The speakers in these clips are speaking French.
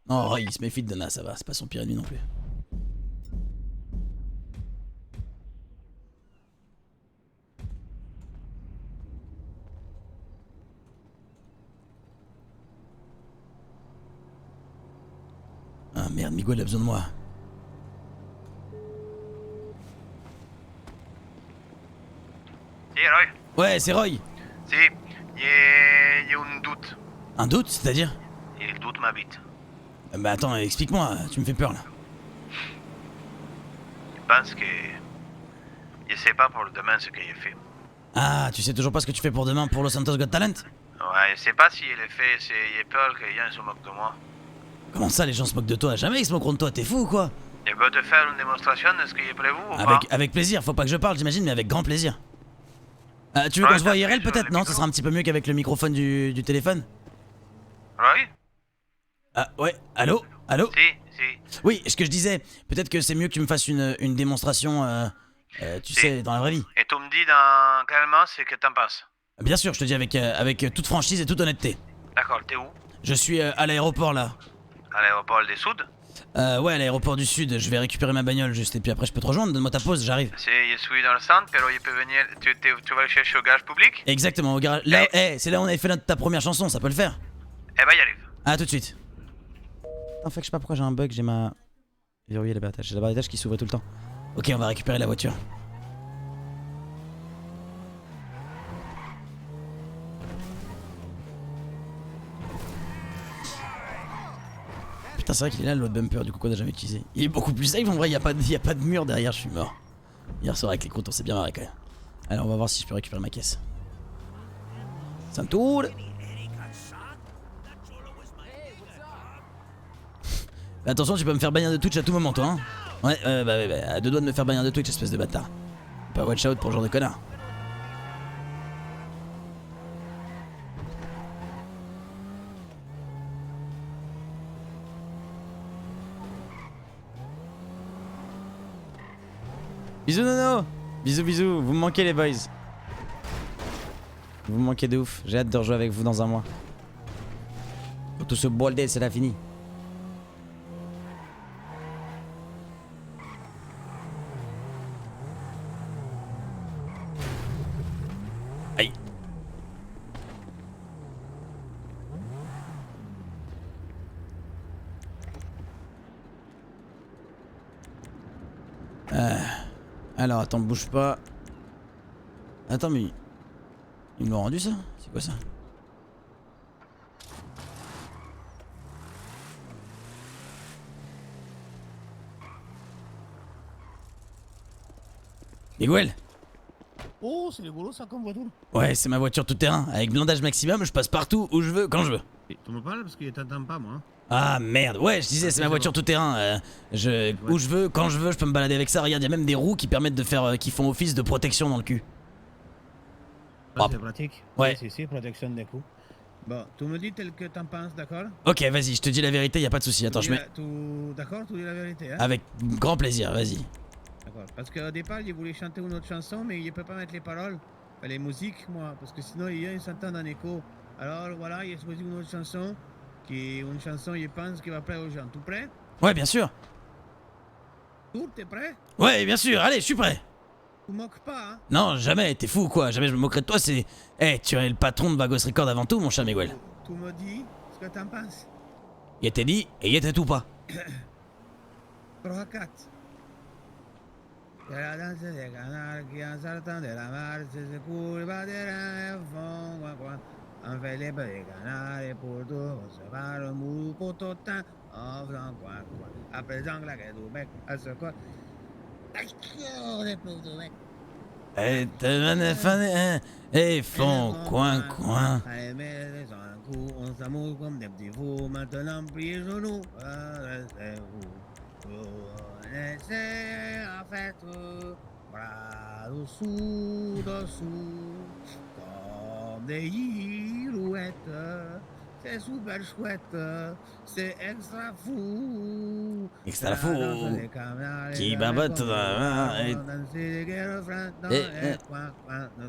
Non, Roy, il se méfie de Donna, ça va, c'est pas son pire ennemi non plus. Ah merde, Miguel a besoin de moi. Si, Roy. Ouais, c'est Roy. Si, il y a un doute. Un doute, c'est-à-dire? Il doute m'habite. Bah attends, explique-moi, tu me fais peur là. Il pense que... Je sais pas pour demain ce qu'il a fait. Ah, tu sais toujours pas ce que tu fais pour demain pour Los Santos Got Talent? Ouais, je sais pas si il est fait, il a peur que les gens se moquent de moi. Comment ça, les gens se moquent de toi? Jamais ils se moqueront de toi, t'es fou ou quoi? Je peux te faire une démonstration de ce qu'il est prévu ou pas? Avec plaisir, faut pas que je parle, j'imagine, mais avec grand plaisir. Tu veux Ouais, qu'on se voit t'as IRL appuyé sur peut-être? le Non, micro. ça sera un petit peu mieux qu'avec le microphone du téléphone. Roy? Ah ouais, allô? Allô? Si. Oui, ce que je disais, peut-être que c'est mieux que tu me fasses une démonstration, tu Si. sais, dans la vraie vie. Et tu me dis dans calmement ce que t'en penses. Bien sûr, je te dis avec toute franchise et toute honnêteté. D'accord, t'es où? Je suis à l'aéroport là. À l'aéroport des Souds? Ouais, à l'aéroport du Sud, je vais récupérer ma bagnole juste, et puis après je peux te rejoindre, donne-moi ta pause, j'arrive. Si je suis dans le centre, pero il peut venir... Tu vas le chercher au garage public? Exactement, au garage. Là, c'est là où on avait fait ta première chanson, ça peut le faire. Eh ben, y arrive. À tout de suite. En fait, je sais pas pourquoi j'ai un bug, j'ai ma... verrouillé la barre d'étage, j'ai la barre d'étage qui s'ouvre tout le temps. Ok, on va récupérer la voiture. Putain, c'est vrai qu'il est là l'autre bumper, du coup qu'on a jamais utilisé. Il est beaucoup plus safe en vrai, y a pas de mur derrière, je suis mort. Hier soir avec les croûtes, on s'est bien marré quand même. Alors on va voir si je peux récupérer ma caisse. Santour. Attention, tu peux me faire bannir de Twitch à tout moment, toi, hein. Ouais, à deux doigts de me faire bannir de Twitch, espèce de bâtard. Pas watch out pour ce genre de connard. Bisous Nono. Bisous bisous, vous me manquez les boys. Vous me manquez de ouf, j'ai hâte de rejouer avec vous dans un mois. Pour tout ce bordel, c'est la fini. Aïe. Alors attends, bouge pas. Attends mais... Ils me l'ont rendu ça? C'est quoi ça? Miguel. Oh, c'est rigolo ça comme voiture. Ouais, c'est ma voiture tout terrain. Avec blindage maximum, je passe partout où je veux, quand je veux. Et tu me parles parce que je t'entends pas moi. Ah merde, ouais, je disais, c'est ma voiture tout terrain. Où je veux, quand je veux, je peux me balader avec ça. Regarde, y a même des roues qui permettent de faire, qui font office de protection dans le cul. Ça, c'est pratique. Ouais. C'est protection des coups. Bon, tu me dis tel que t'en penses, d'accord? Ok, vas-y, je te dis la vérité, y a pas de souci. Attends, je mets. D'accord, tu dis la vérité, hein? Avec grand plaisir, vas-y. D'accord. Parce qu'au départ, il voulait chanter une autre chanson, mais il peut pas mettre les paroles. Enfin, les musiques, moi, parce que sinon, il y a une s'entend en écho. Alors voilà, il a choisi une autre chanson, qui est une chanson, il pense, qui va plaire aux gens. Tout prêt? Ouais, bien sûr. Tout, t'es prêt? Ouais, bien sûr, allez, je suis prêt. Tu moques pas, hein? Non, jamais, t'es fou ou quoi? Jamais je me moquerai de toi, c'est... Eh, tu es le patron de Vagos Record avant tout, mon cher Miguel. Tu me dis ce que t'en penses. Y était dit, et y était tout pas. 3, 4. C'est la danse des canards qui en sortant de la mare se coule par terrain et font coin coin. On fait les petits canards et pour tout recevoir un mou pour tout temps en faisant coin coin. À présent que la gueule du bec, elle se colle. Les pauvres du bec. Et font coin coin. Allez, mais les gens un coup, on s'amuse comme des petits fous. Maintenant, pliez genoux, restez-vous. Laissez en fait bras dessous, dessous, comme des girouettes. c'est super chouette, c'est extra fou. Extra fou. Qui babote dans la main et- Ne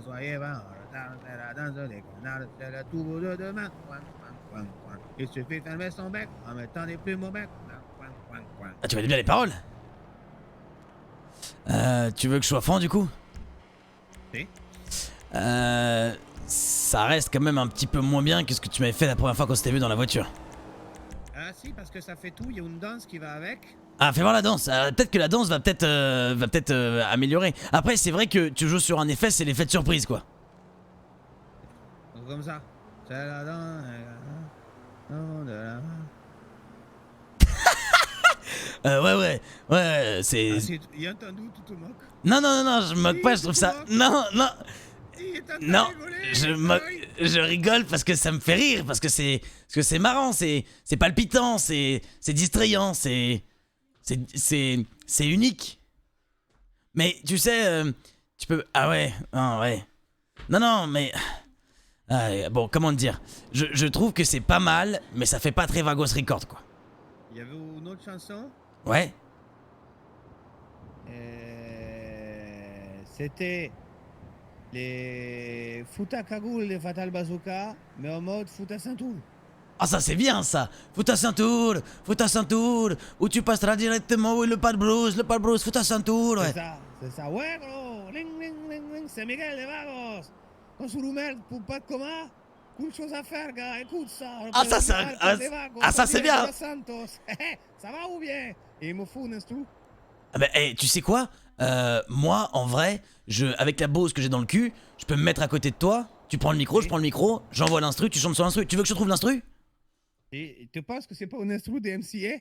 soyez pas en retard, c'est la danse des canards, c'est le tour de demain. Coin, coin, coin, coin. Il suffit de fermer son bec en mettant des plumes au bec. Coin, coin, coin. Ah, tu connais bien les paroles? Tu veux que je sois franc du coup? Si. Ça reste quand même un petit peu moins bien que ce que tu m'avais fait la première fois qu'on s'était vu dans la voiture. Ah si, parce que ça fait tout, il y a une danse qui va avec. Ah, fais voir la danse. Peut-être que la danse va peut-être améliorer. Après, c'est vrai que tu joues sur un effet, c'est l'effet de surprise quoi. Comme ça. C'est la danse de la Ouais, c'est. Ah, si, il y a entendu, tu te moques. Non, je me moque pas, je trouve ça. Non, Il est en train de non, rigoler, je rigole parce que ça me fait rire, parce que c'est marrant, c'est palpitant, c'est distrayant, c'est unique. Mais tu sais, tu peux. Ah ouais. Non, mais. Bon, comment te dire? Je trouve que c'est pas mal, mais ça fait pas très Vagos Record quoi. Il y avait une autre chanson. Ouais. C'était les Fouta Cagoule de Fatal Bazooka, mais en mode Fouta Saint-Toul. Ah ça c'est bien ça. Foot à Saint-Tour, où tu passeras directement où est le pas de brousse, foot à Saint-Tour, ouais. C'est ça, ouais gros, ling ling ling ling, c'est Miguel de Vagos. Quand sur le merde pour pas de coma, cool chose à faire gars, écoute ça. Ah ça c'est ça c'est bien. Santos. Ça va ou bien? Et il me fout, n'est-ce tout? Ah bah, tu sais quoi? Moi en vrai, avec la Bose que j'ai dans le cul, je peux me mettre à côté de toi, tu prends le micro, je prends le micro, j'envoie l'instru, tu chantes sur l'instru. Tu veux que je trouve l'instru? Et tu penses que c'est pas un instru des MCA?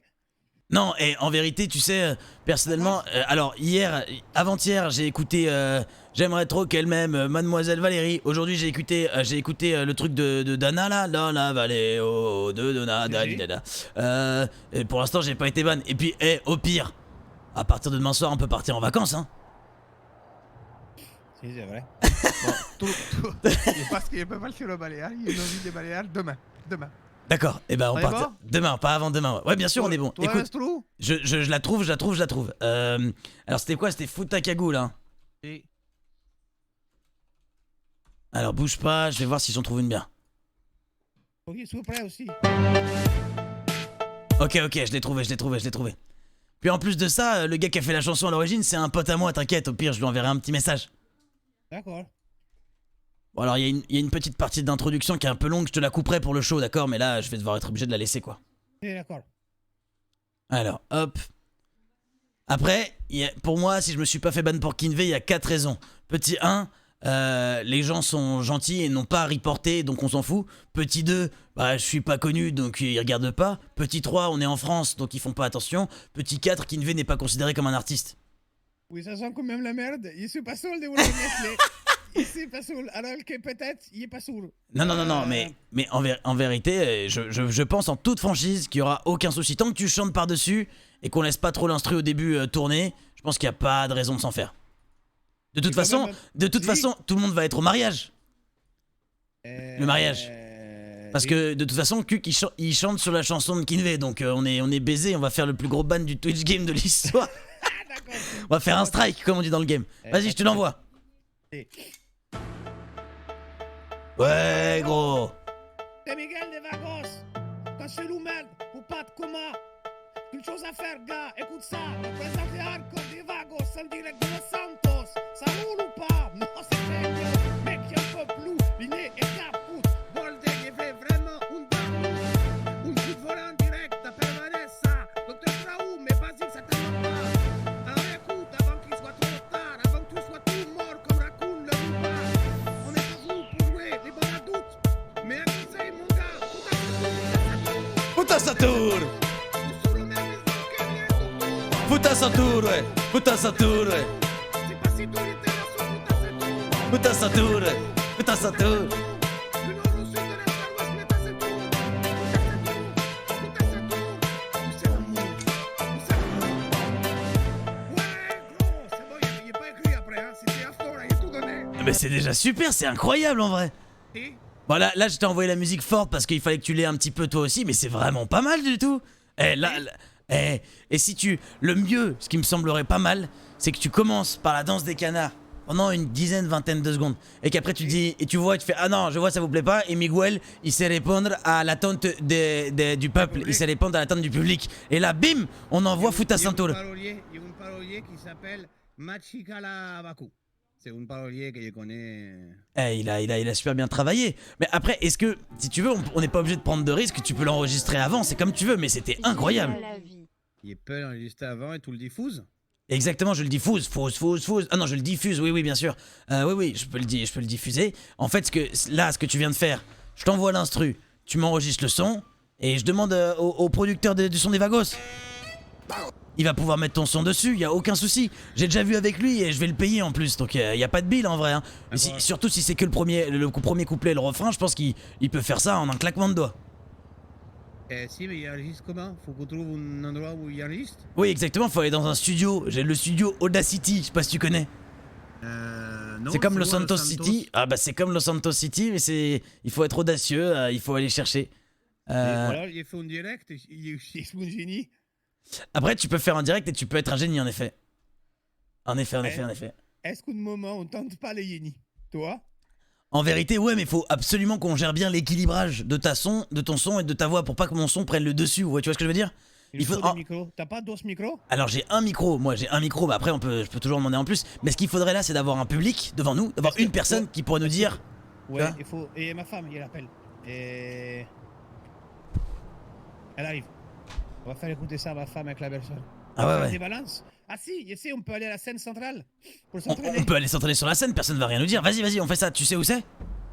Non, et en vérité, tu sais, personnellement, alors avant-hier, j'ai écouté J'aimerais trop qu'elle m'aime, Mademoiselle Valérie. Aujourd'hui, j'ai écouté le truc de Dana là, la Valéo de Donna, Dada. Et pour l'instant, j'ai pas été ban. Et puis, au pire, à partir de demain soir, on peut partir en vacances, hein. Si, c'est vrai. Bon, parce qu'il peut pas sur le Baléares, il y a une envie des Baléares demain. D'accord, et ben on part bon demain, pas avant demain. Ouais, bien sûr, on est bon. Toi, Écoute, je la trouve. Alors c'était quoi? C'était Fouta Cagoule, hein. Et... Alors bouge pas, je vais voir si j'en trouve une bien. Ok, sois prêt aussi. Ok, je l'ai trouvé. Puis en plus de ça, le gars qui a fait la chanson à l'origine, c'est un pote à moi, t'inquiète, au pire je lui enverrai un petit message. D'accord. Bon alors il y a une petite partie d'introduction qui est un peu longue, je te la couperai pour le show, d'accord? Mais là je vais devoir être obligé de la laisser quoi. D'accord. Alors, hop. Après, pour moi, si je me suis pas fait ban pour Kinvey, il y a 4 raisons. Petit 1, les gens sont gentils et n'ont pas reporté, donc on s'en fout. Petit 2, bah je suis pas connu, donc ils regardent pas. Petit 3, on est en France, donc ils font pas attention. Petit 4, Kinvey n'est pas considéré comme un artiste. Oui, ça sent quand même la merde. Il suis pas seul de vous le mettre. Il est pas saoul, alors que peut-être il est pas saoul. Non, mais en vérité, je pense en toute franchise qu'il y aura aucun souci. Tant que tu chantes par-dessus et qu'on laisse pas trop l'instru au début tourner, je pense qu'il n'y a pas de raison de s'en faire. De toute façon, tout le monde va être au mariage. Le mariage. Parce que de toute façon, Kuk il chante sur la chanson de Kinvey, donc on est baisé, on va faire le plus gros ban du Twitch game de l'histoire. On va faire un strike comme on dit dans le game. Vas-y, je te l'envoie. Ouais, gros. C'est Miguel de Vagos. Quand c'est loup merde, ou pas de coma. Une chose à faire, gars, écoute ça. Représente les hardcore des Vagos en direct de Los Santos. Ça roule ou pas? Non, c'est vrai, mec, y'a un peu plus. Liné et caput. Bolden, il fait vraiment une barre. Un coup de volant en direct, t'appelles Vanessa. Docteur Raoult, mais vas-y, ça t'attend pas. Alors écoute, avant qu'il soit trop tard, avant que tu sois tout mort comme Raccoon le loupard. On est à vous pour jouer les bons adultes. Mais un conseil, mon gars, Puta Satur. Puta Satur, ouais. Puta Satur, ouais. Puta Satur, ouais. Puta Satur. Mais c'est déjà super, c'est incroyable en vrai. Bon là je t'ai envoyé la musique forte parce qu'il fallait que tu l'aies un petit peu toi aussi, mais c'est vraiment pas mal du tout. Et si tu... Le mieux, ce qui me semblerait pas mal, c'est que tu commences par la danse des canards pendant une dizaine, vingtaine de secondes. Et qu'après tu dis, et tu vois, tu fais, ah non, je vois, ça vous plaît pas. Et Miguel, il sait répondre à l'attente du peuple, il sait répondre à l'attente du public. Et là, bim, on envoie Futa Santour. Il y a un parolier qui s'appelle Machikala Baku. C'est un parolier que je connais. Il a super bien travaillé. Mais après, est-ce que, si tu veux, on n'est pas obligé de prendre de risques, tu peux l'enregistrer avant, c'est comme tu veux, mais c'était incroyable. Il peut l'enregistrer avant et tout le diffuse. Exactement, je le diffuse, fausse. Ah non, je le diffuse, oui, bien sûr. Oui, je peux le diffuser. En fait, ce que tu viens de faire, je t'envoie l'instru, tu m'enregistres le son, et je demande au producteur du son des Vagos. Il va pouvoir mettre ton son dessus, y a aucun souci. J'ai déjà vu avec lui et je vais le payer en plus, donc y a pas de bill en vrai. Hein. Surtout si c'est que le premier couplet et le refrain, je pense qu'il peut faire ça en un claquement de doigts. Si, mais il enregistre comment? Faut qu'on trouve un endroit où il enregistre? Oui, exactement, faut aller dans un studio. J'ai le studio Audacity, je sais pas si tu connais. Non, c'est comme Los Santos Santos City. Ah bah c'est comme Los Santos City, mais il faut être audacieux, il faut aller chercher. Voilà, il fait un direct, il est un génie. Après, tu peux faire un direct et tu peux être un génie en effet. En effet. Est-ce qu'un moment on tente pas les génies? Toi? En vérité, ouais, mais il faut absolument qu'on gère bien l'équilibrage de ton son et de ta voix pour pas que mon son prenne le dessus. Ouais, tu vois ce que je veux dire? Il faut des micros. T'as pas 2 micros? Alors j'ai un micro, mais après je peux toujours demander en plus. Mais ce qu'il faudrait là, c'est d'avoir un public devant nous, d'avoir une personne qui pourrait nous dire. Ouais, il faut. Et ma femme, il appelle. Et. Elle arrive. On va faire écouter ça à ma femme avec la belle-sœur. Ah ouais. Des balances. Ah si, on peut aller à la scène centrale pour On peut aller s'entraîner sur la scène, personne va rien nous dire. Vas-y, on fait ça. Tu sais où c'est?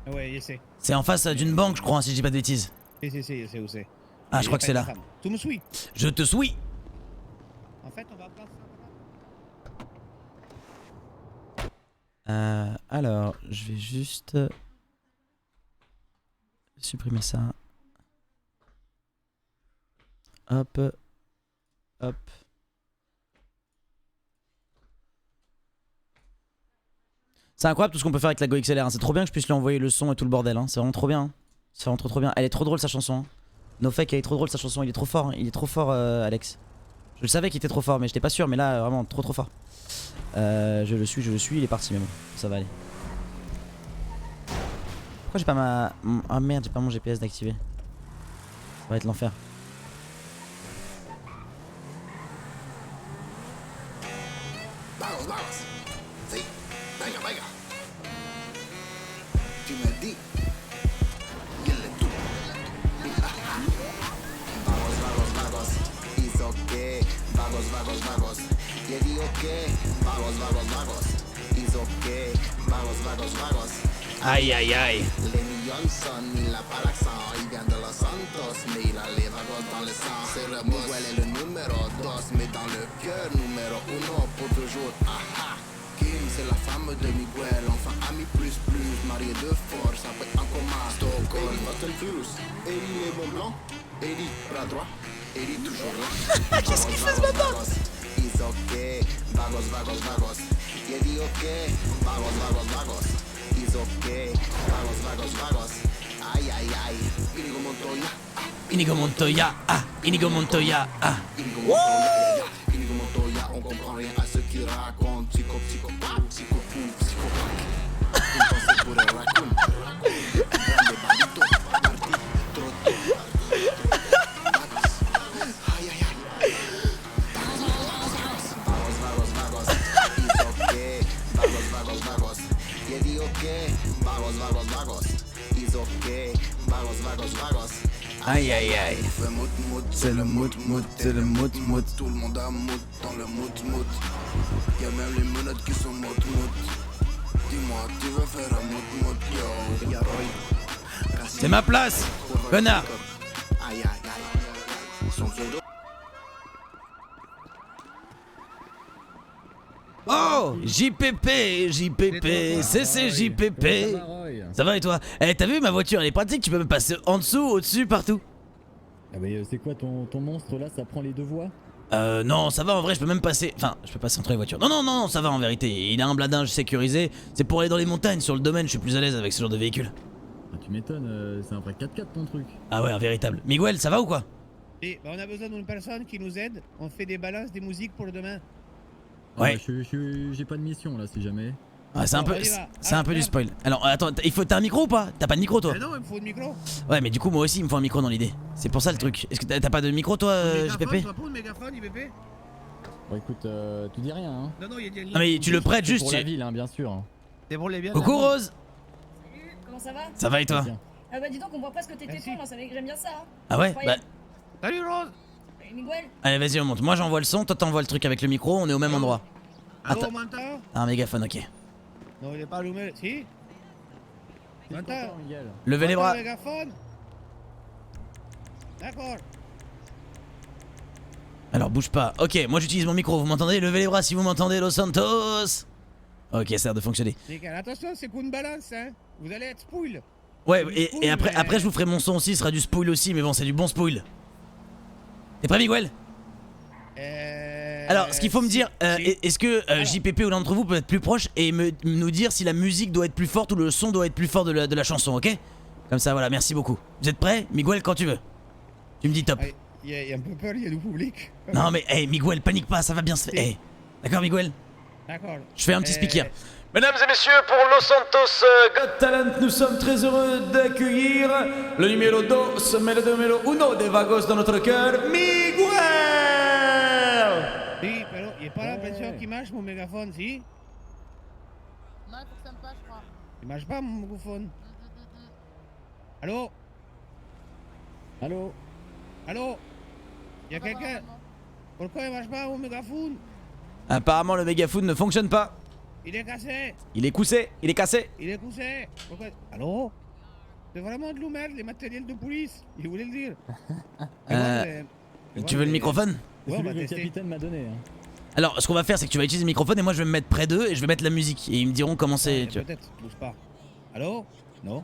Ouais, je sais. C'est en face d'une banque, je crois, si je dis pas de bêtises. Si, je sais où c'est. Ah, je crois que c'est là. Tu me suis? Je te suis. En fait, on va prendre ça. Alors, je vais juste supprimer ça. Hop. C'est incroyable tout ce qu'on peut faire avec la Go XLR, hein. C'est trop bien que je puisse lui envoyer le son et tout le bordel, hein. C'est vraiment trop bien, hein. C'est vraiment trop bien. Elle est trop drôle sa chanson, hein. No fake, elle est trop drôle sa chanson, il est trop fort, hein. Il est trop fort Alex. Je le savais qu'il était trop fort mais j'étais pas sûr, mais là vraiment trop fort. Je le suis, il est parti mais bon, ça va aller. Pourquoi j'ai pas ah merde, j'ai pas mon GPS d'activer. Ça va être l'enfer. Tu me dis, vagos, it's okay, vagos, you di okay, vagos, it's okay, vagos. Aïe. Lenny Johnson, il a pas l'accent, il vient de Los Santos, mais il a les vagos dans le sang. C'est le Miguel est le numéro 2, mais dans le cœur, numéro 1 pour toujours, Kim, c'est la femme de Miguel, enfin ami plus, marié de force, après en coma, Stockholm, Boston Virus, Eddie est bon blanc, Eddie bras droit, Eddie toujours là. Qu'est-ce qu'il fait ce matin? It's okay, vagos, Eddie okay, vagos, it's okay, vagos, ay, Inigo Montoya, Inigo Montoya. Inigo Montoya, on comprend rien à ce qu'il raconte. Psychopathe, psychopathe. Une pensée pour un raccoon. Grande bandito, parti, trotto. Aïe. Vagos. It's okay, vagos. Yeah, di okay, vagos. It's okay, vagos. Aïe. C'est le mood. Tout le monde a mood dans le mood. Y'a même les menottes qui sont mood. Dis-moi, tu veux faire un mood, yo. Y'a Roy. C'est ma place, connard. Aïe. Son pseudo. Oh, JPP, CCJPP. Ça va et toi? Eh, t'as vu ma voiture, elle est pratique, tu peux me passer en dessous, au-dessus, partout. Ah mais c'est quoi ton monstre là, ça prend les 2 voies? Non, ça va en vrai, je peux même passer. Enfin, je peux passer entre les voitures. Non, ça va en vérité. Il a un bladinge sécurisé. C'est pour aller dans les montagnes, sur le domaine, je suis plus à l'aise avec ce genre de véhicule. Ah, tu m'étonnes, c'est un vrai 4x4 ton truc. Ah ouais, un véritable. Miguel, ça va ou quoi? Et on a besoin d'une personne qui nous aide. On fait des balances, des musiques pour demain. Ouais. J'ai pas de mission là si jamais. Ah, c'est un Bon, peu, on y va. c'est un Ah, peu du merde. spoil. Alors attends, t'as un micro ou pas? T'as pas de micro toi? Mais non, il me faut un micro. Ouais, mais du coup moi aussi il me faut un micro dans l'idée. C'est pour ça le truc. Est-ce que t'as pas de micro toi, JPP? Tu vas pas un mégaphone, IBP? Bon écoute, tu dis rien hein. Non, il y a des Non mais tu le prêtes C'est juste. pour la ville hein, bien sûr. C'est pour les biens. Coucou Rose. Salut, comment ça va? Ça va et toi? Tiens. Ah bah dis donc on voit presque tes Merci. tétons, moi ça fait que j'aime bien ça hein. Ah ouais? Bah, Incroyable. Salut Rose. Salut Miguel. allez vas-y on monte. Moi j'envoie le son, toi t'envoies le truc avec le micro, on est au même endroit. Allô, Attends. on m'entend? Ah, un mégaphone, ok. Non, il est pas allumé. Si? Je suis Attends. content, Miguel. Levez les Attends, bras. le mégaphone. D'accord. Alors bouge pas. Ok, moi j'utilise mon micro, vous m'entendez? Levez les bras si vous m'entendez, Los Santos. Ok, ça a l'air de fonctionner. Nickel. Attention, c'est qu'une balance, hein. Vous allez être spoil. Ouais, Du et spoil, après mais- je vous ferai mon son aussi, ce sera du spoil aussi, mais bon, c'est du bon spoil. T'es prêt, Miguel? Alors, ce qu'il faut me dire, si. est-ce que Alors. JPP ou l'un d'entre vous peut être plus proche et nous dire si la musique doit être plus forte ou le son doit être plus fort de la chanson, ok? Comme ça, voilà, merci beaucoup. Vous êtes prêts? Miguel, quand tu veux. Tu me dis top. Ah, il y a un peu peur, il y a du public. Non mais, hey, Miguel, panique pas, ça va bien se faire. Hey. D'accord, Miguel? D'accord. Je fais un petit speaker. Euh, Mesdames et messieurs, pour Los Santos Got Talent, nous sommes très heureux d'accueillir le numéro 2, le numéro 1 des Vagos dans notre cœur, Miguel! Si, pero il est pas là, bien sûr, qui marche mon mégaphone, si? Non, il faut que ça me passe, je crois. Il marche pas mon mégaphone. Allô? Allô. Allô? Il y a Ça va, quelqu'un? normalement. Pourquoi il marche pas mon mégaphone? Apparemment, le mégaphone ne fonctionne pas. Il est cassé. Il est coussé, il est cassé. Il est couché. Pourquoi? Allô? C'est vraiment de l'oumède, les matériels de police. Il voulait le dire. Tu veux le microphone? C'est Ouais, on celui va que le tester. capitaine m'a donné. Hein. Alors, ce qu'on va faire, c'est que tu vas utiliser le microphone et moi je vais me mettre près d'eux et je vais mettre la musique. Et ils me diront comment c'est. Tu vois. Peut-être, bouge pas. Allô? Non?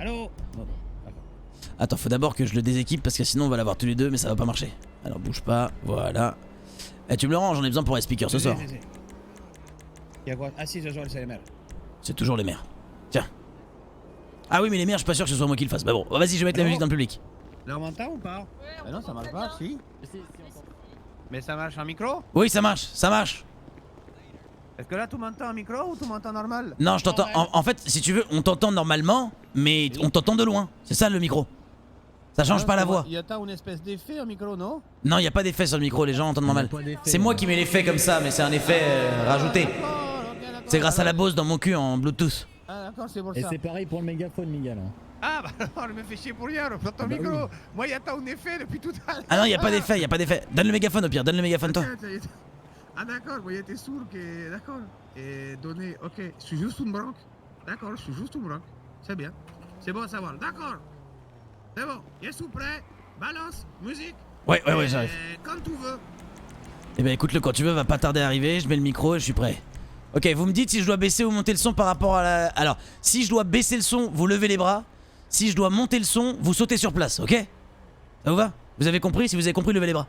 Allô? Non. D'accord. Attends, faut d'abord que je le déséquipe parce que sinon on va l'avoir tous les deux, mais ça va pas marcher. Alors, bouge pas, voilà. Eh, tu me le rends, j'en ai besoin pour les speakers ce soir. Si. Il y a quoi? Ah si, ce soir, c'est les mères. C'est toujours les mères. Tiens. Ah oui, mais les mères, je suis pas sûr que ce soit moi qui le fasse. Bah bon, vas-y, je vais mettre la Non. musique dans le public. Là, on m'entend ou pas? Ouais, on Ah non, t'entend ça marche très pas, bien. si. Si, on t'entend. Mais ça marche en micro? Oui, ça marche, ça marche. Est-ce que là, tu m'entends en micro ou tu m'entends normal? Non, je t'entends. Ouais. En fait, si tu veux, on t'entend normalement, mais on t'entend de loin. C'est ça le micro. Ça change pas la voix. Il y a une espèce d'effet en micro, non? Non, y a pas d'effet sur le micro, les gens entendent normal. Pas d'effet, C'est moi qui mets l'effet comme ça, mais c'est un effet rajouté. D'accord, ok, d'accord. C'est grâce à la Bose dans mon cul en Bluetooth. Ah d'accord, c'est pour Et ça. c'est pareil pour le mégaphone, Miguel. Hein. Ah bah alors, je me fais chier pour rien, reprends ton Ah bah micro. oui. Moi, il y a un effet depuis tout à l'heure. Ah non, y a pas d'effet, y a pas d'effet. Donne le mégaphone au pire, donne le mégaphone toi. Ah d'accord, moi, il était sourd que... D'accord. Et donné, ok, je suis juste une branque. D'accord, je suis juste une branque. C'est bien. C'est bon à savoir. D'accord. C'est bon. Je suis prêt. Balance, musique. Ouais, j'arrive. Quand tu veux. Eh ben écoute-le quand tu veux, va pas tarder à arriver, je mets le micro et je suis prêt. Ok, vous me dites si je dois baisser ou monter le son par rapport à la... Alors, si je dois baisser le son, vous levez les bras. Si je dois monter le son, vous sautez sur place, ok? Ça vous va? Vous avez compris? Si vous avez compris, levez les bras.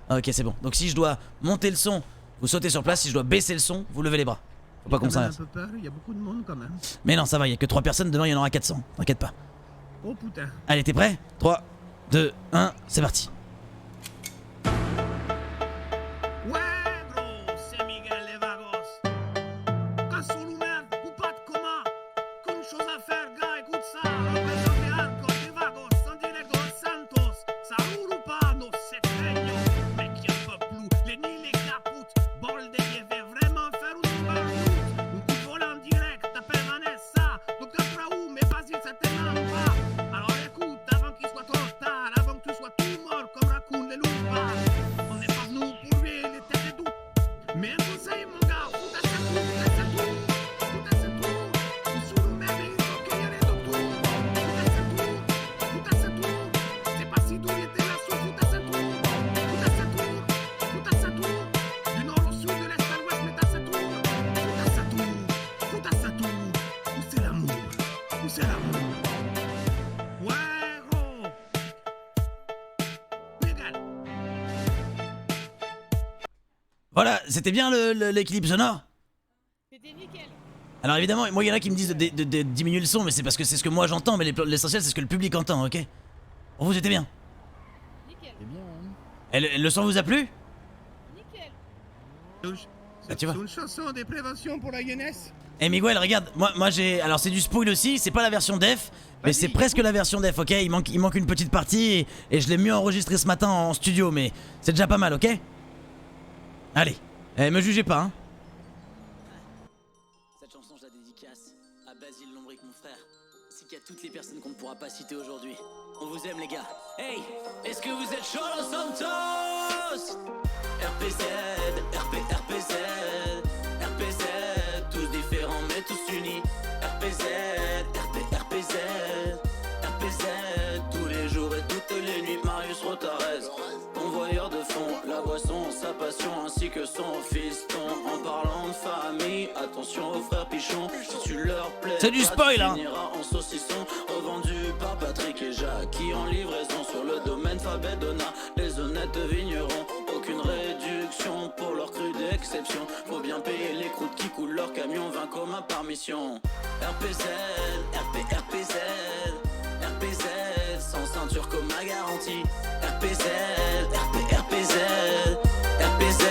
Ah, ok, c'est bon. Donc si je dois monter le son, vous sautez sur place. Si je dois baisser le son, vous levez les bras. Faut pas qu'on J'ai quand même s'arrête. un peu peur, il y a beaucoup de monde quand même. Mais non, ça va, il y a que 3 personnes, demain il y en aura 400. T'inquiète pas. Oh putain. Allez, t'es prêt? 3, 2, 1, c'est parti. Ouais, gros, c'est Miguel les Vagos. Quand sous nous merde, ou pas de coma. Qu'une chose à faire, gars, écoute ça. Représente les hardcore des Vagos, en direct de Los Santos. Ça roule ou pas, nos secreños. Mec, y'a pas plus, les ni les capoutes. Bol de yévé, vraiment faire une barroute. Un coup de vol en direct, t'appelles Vanessa. Docteur Raoult, mais vas-y, ça t'énerve pas. Alors écoute, avant qu'il soit trop tard, avant que tu sois tout mort comme Raccoon les loupards. On n'est pas venu pour lui, il était des doutes. Mais un conseil, mon gars, tout à tout, tout à tout, tout à tout. Sous le même, il faut qu'il y ait les docteurs. Tout à tout, c'est pas si dur, il était là sur tout à tout, tout à tout, tout à tout. Du nord au sud, de l'est à l'ouest, mais t'as tout, tout à tout. Où c'est l'amour? Où c'est l'amour? Ouais, gros. Miguel. Voilà, c'était bien l'équilibre sonore? C'était nickel. Alors évidemment, moi il y en a qui me disent de diminuer le son, mais c'est parce que c'est ce que moi j'entends, mais l'essentiel c'est ce que le public entend, ok? Pour vous c'était bien. Nickel. C'est bien, hein. Et le son vous a plu? Nickel. Bah, tu vois. C'est une chanson de prévention pour la jeunesse. Eh Miguel, regarde, moi j'ai... Alors c'est du spoil aussi, c'est pas la version def, mais c'est presque la version def, ok? Il manque une petite partie et je l'ai mieux enregistré ce matin en studio, mais c'est déjà pas mal, ok? Allez, me jugez pas, hein. Cette chanson je la dédicace à Basile Lombric, mon frère, ainsi qu'à toutes les personnes qu'on ne pourra pas citer aujourd'hui. On vous aime les gars. Hey, est-ce que vous êtes chaud Los Santos? RPZ, RPZ, RPZ, tous différents mais tous unis. RPZ, RPZ, RPZ, tous les jours et toutes les nuits. Marius Rotarez, convoyeur de fond, la boisson, sa passion ainsi que son fiston. En parlant de famille, attention aux frères Pichon. Si tu leur plais, c'est du spoil hein. En saucisson, revendu par Patrick et Jackie en livraison sur le domaine Fabedona. Les honnêtes vignerons, aucune réduction pour leur cru d'exception. Faut bien payer les croûtes qui coulent leur camion, 20 communs par mission. RPZ, RPZ, RPZ, sans ceinture comme ma garantie. RPZ, RPZ, RPZ,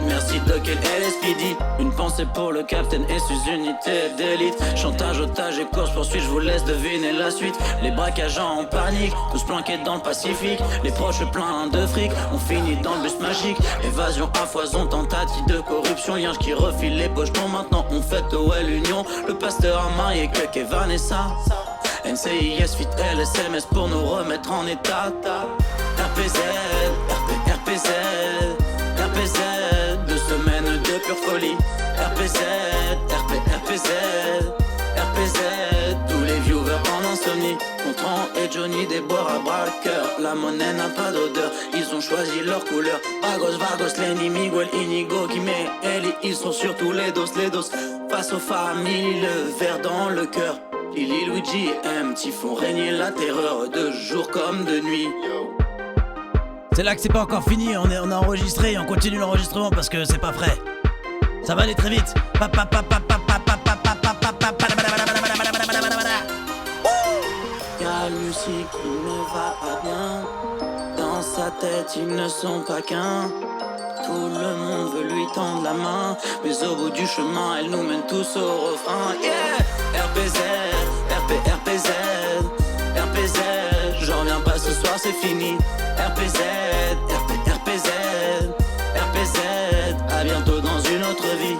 merci Doc et LSPD. Une pensée pour le capitaine et ses unités d'élite. Chantage, otage et course poursuite, je vous laisse deviner la suite. Les braquages en panique, tous planqués dans le Pacifique. Les proches pleins de fric, on finit dans le bus magique. Évasion à foison, tentative de corruption. Yinche qui refile les pochetons, maintenant on fête OL Union. Le pasteur a marié Kek et Vanessa. NCIS, fit LSMS pour nous remettre en état. RPZ, RPZ, RPZ, 2 semaines de pure folie. RPZ, RPZ, RPZ, tous les viewers en insomnie. Contran et Johnny déboire à bras-le-cœur. La monnaie n'a pas d'odeur, ils ont choisi leur couleur. Vagos, Vagos, Lenny, Miguel, Inigo, Guimé, Eli, ils sont sur tous les dos. Face aux familles, le verre dans le cœur. Lily, Luigi et MT font régner la terreur de jour comme de nuit. C'est là que c'est pas encore fini, on a enregistré et on continue l'enregistrement parce que c'est pas frais. Ça va aller très vite. Y'a Lucie qui ne va pas bien. Dans sa tête ils ne sont pas qu'un. Tout le monde veut lui tendre la main, mais au bout du chemin elle nous mène tous au refrain. Yeah, RPZ, RPZ, RPZ, j'en reviens pas ce soir c'est fini. RPZ, RPZ, RPZ, à bientôt dans une autre vie.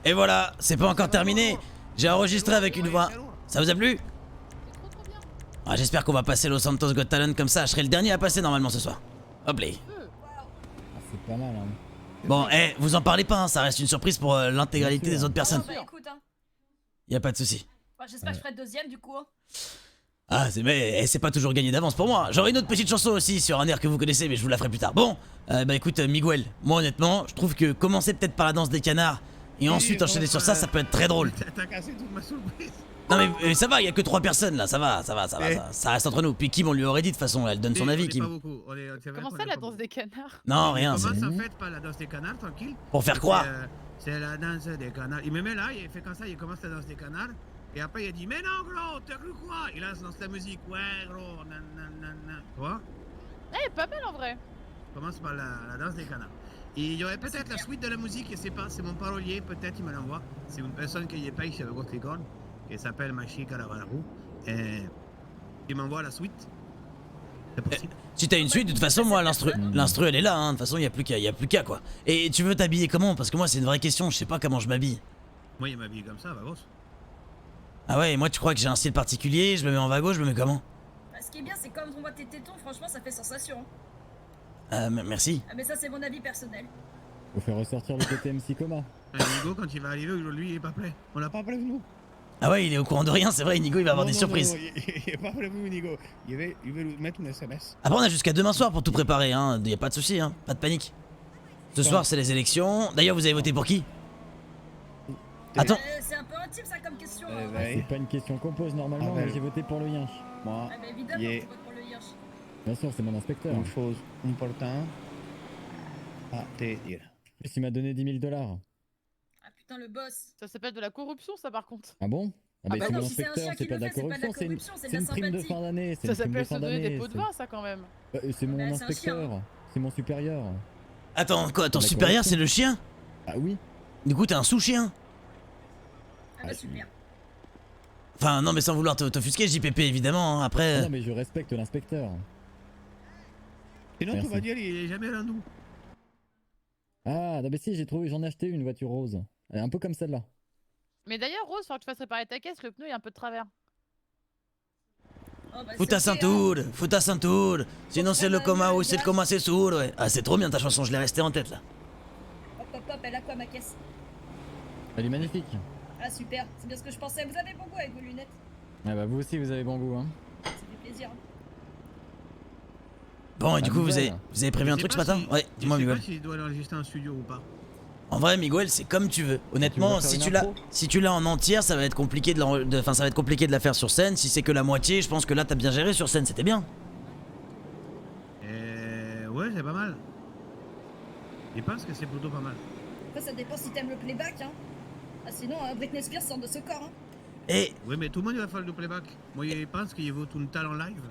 Et voilà, c'est pas encore terminé. J'ai enregistré avec une voix. Ça vous a plu? Ah, j'espère qu'on va passer Los Santos Got Talent comme ça. Je serai le dernier à passer normalement ce soir. Hop là. Ah, c'est pas mal, hein. Bon, vous en parlez pas, hein, ça reste une surprise pour l'intégralité des autres personnes. Bah écoute, hein. Y a pas de souci. Bah, j'espère que je ferai deuxième du coup. Hein. Ah, c'est pas toujours gagné d'avance pour moi. J'aurai une autre petite chanson aussi sur un air que vous connaissez, mais je vous la ferai plus tard. Bon, bah écoute, Miguel, moi honnêtement, je trouve que commencer peut-être par la danse des canards et ensuite enchaîner sur ça peut être très drôle. T'as cassé toute ma surprise. Non mais ça va, y a que 3 personnes là, ça va, ça reste entre nous. Puis Kim on lui aurait dit de toute façon, elle donne son avis, Kim. Comment ça la danse des canards? Non, rien, Comment c'est ça fait pas la danse des canards, tranquille? pour faire croire. C'est la danse des canards. Il me met là, il fait comme ça, il commence la danse des canards. Et après il dit, mais non gros, t'as cru quoi? Il lance la musique, ouais gros, nanana. Tu vois? Eh, pas mal en vrai. Commence par la danse des canards. Et il y aurait peut-être la suite de la musique, je sais pas, c'est mon parolier, peut-être il me l'envoie. C'est une personne qui est payée chez le Gotricorn, qui s'appelle Machi Caravarou. Et il m'envoie la suite. C'est possible. Si t'as une suite, de toute façon, moi, l'instru elle est là, hein. De toute façon, y a plus qu'à quoi. Et tu veux t'habiller comment? Parce que moi, c'est une vraie question, je sais pas comment je m'habille. Moi, il m'habille comme ça, vagos. Ah ouais, et moi, tu crois que j'ai un style particulier? Je me mets en vago, je me mets comment? Bah, ce qui est bien, c'est comme on voit tes tétons, franchement, ça fait sensation. Merci. Ah, mais ça, c'est mon avis personnel. Faut faire ressortir le côté MC Coma. Nigo, quand il va arriver, lui, il est pas prêt. On l'a pas prévenu. Ah ouais, il est au courant de rien, c'est vrai, Inigo, il va avoir des surprises. Non, il est pas prévenu, Nigo. Il va lui mettre une SMS. Après, on a jusqu'à demain soir pour tout préparer, hein. Y a pas de souci, hein. Pas de panique. Ce soir, c'est les élections. D'ailleurs, vous avez voté pour qui? Attends. C'est un peu intime, ça, comme question. C'est pas une question qu'on pose normalement, mais j'ai voté pour le Yinche. Moi, Ah, bah évidemment, tu votes pour le Yinche. Bien sûr, c'est mon inspecteur. une chose importante, Ah, te dire. En plus, il m'a donné 10 000 $. Ah putain, le boss. Ça s'appelle de la corruption, ça, par contre. Ah bon? Ah bah, bah c'est non, mon si c'est un inspecteur, chien c'est qui pas le de la fait, c'est pas de la corruption, corruption, c'est de c'est la une prime de sympathie. fin d'année. C'est Ça une prime de s'appelle se fin donner des d'année. pots de vin, ça, quand même. C'est mon Bah, c'est un inspecteur, c'est mon supérieur. Attends, quoi, ton La supérieur corruption. c'est le chien? Ah oui? Du coup t'es un sous-chien? Ah bah super. Enfin non mais sans vouloir t'offusquer JPP évidemment, hein, Ah après... non, mais je respecte l'inspecteur. Sinon, Merci. tu vas dire, il est jamais là, nous. Ah, non, mais si, j'en ai acheté une voiture rose. Elle est un peu comme celle-là. Mais d'ailleurs, Rose, faut que tu fasses réparer ta caisse, le pneu est un peu de travers. Oh, bah, Faut ta c'est ok, hein. ceinture, faut ta ceinture. Sinon c'est le prendre coma un ou c'est le gaz. coma c'est sourd, ouais. Ah c'est trop bien ta chanson, je l'ai resté en tête là. Hop hop hop, elle a quoi ma caisse? Elle est magnifique. Ah super, c'est bien ce que je pensais. Vous avez bon goût avec vos lunettes. Ah bah vous aussi, vous avez bon goût, hein. Ça fait plaisir. Bon et Bah, du coup nouvelle. vous avez prévu un Je sais truc ce pas matin? si- Ouais, dis-moi Je sais Miguel. pas s'il doit l'enregistrer en studio ou pas. En vrai Miguel c'est comme tu veux. Honnêtement faire si une tu l'as impro si tu l'as en entière ça va être compliqué enfin ça va être compliqué de la faire sur scène. Si c'est que la moitié, je pense que là t'as bien géré sur scène, c'était bien. Ouais, c'est pas mal. Je pense que c'est plutôt pas mal. Après, ça dépend si t'aimes le playback, hein. Ah, sinon, Britney Spears sort de ce corps, hein. Et Oui, mais tout le monde il va faire du playback. Moi, je pense qu'il vaut tout le talent live.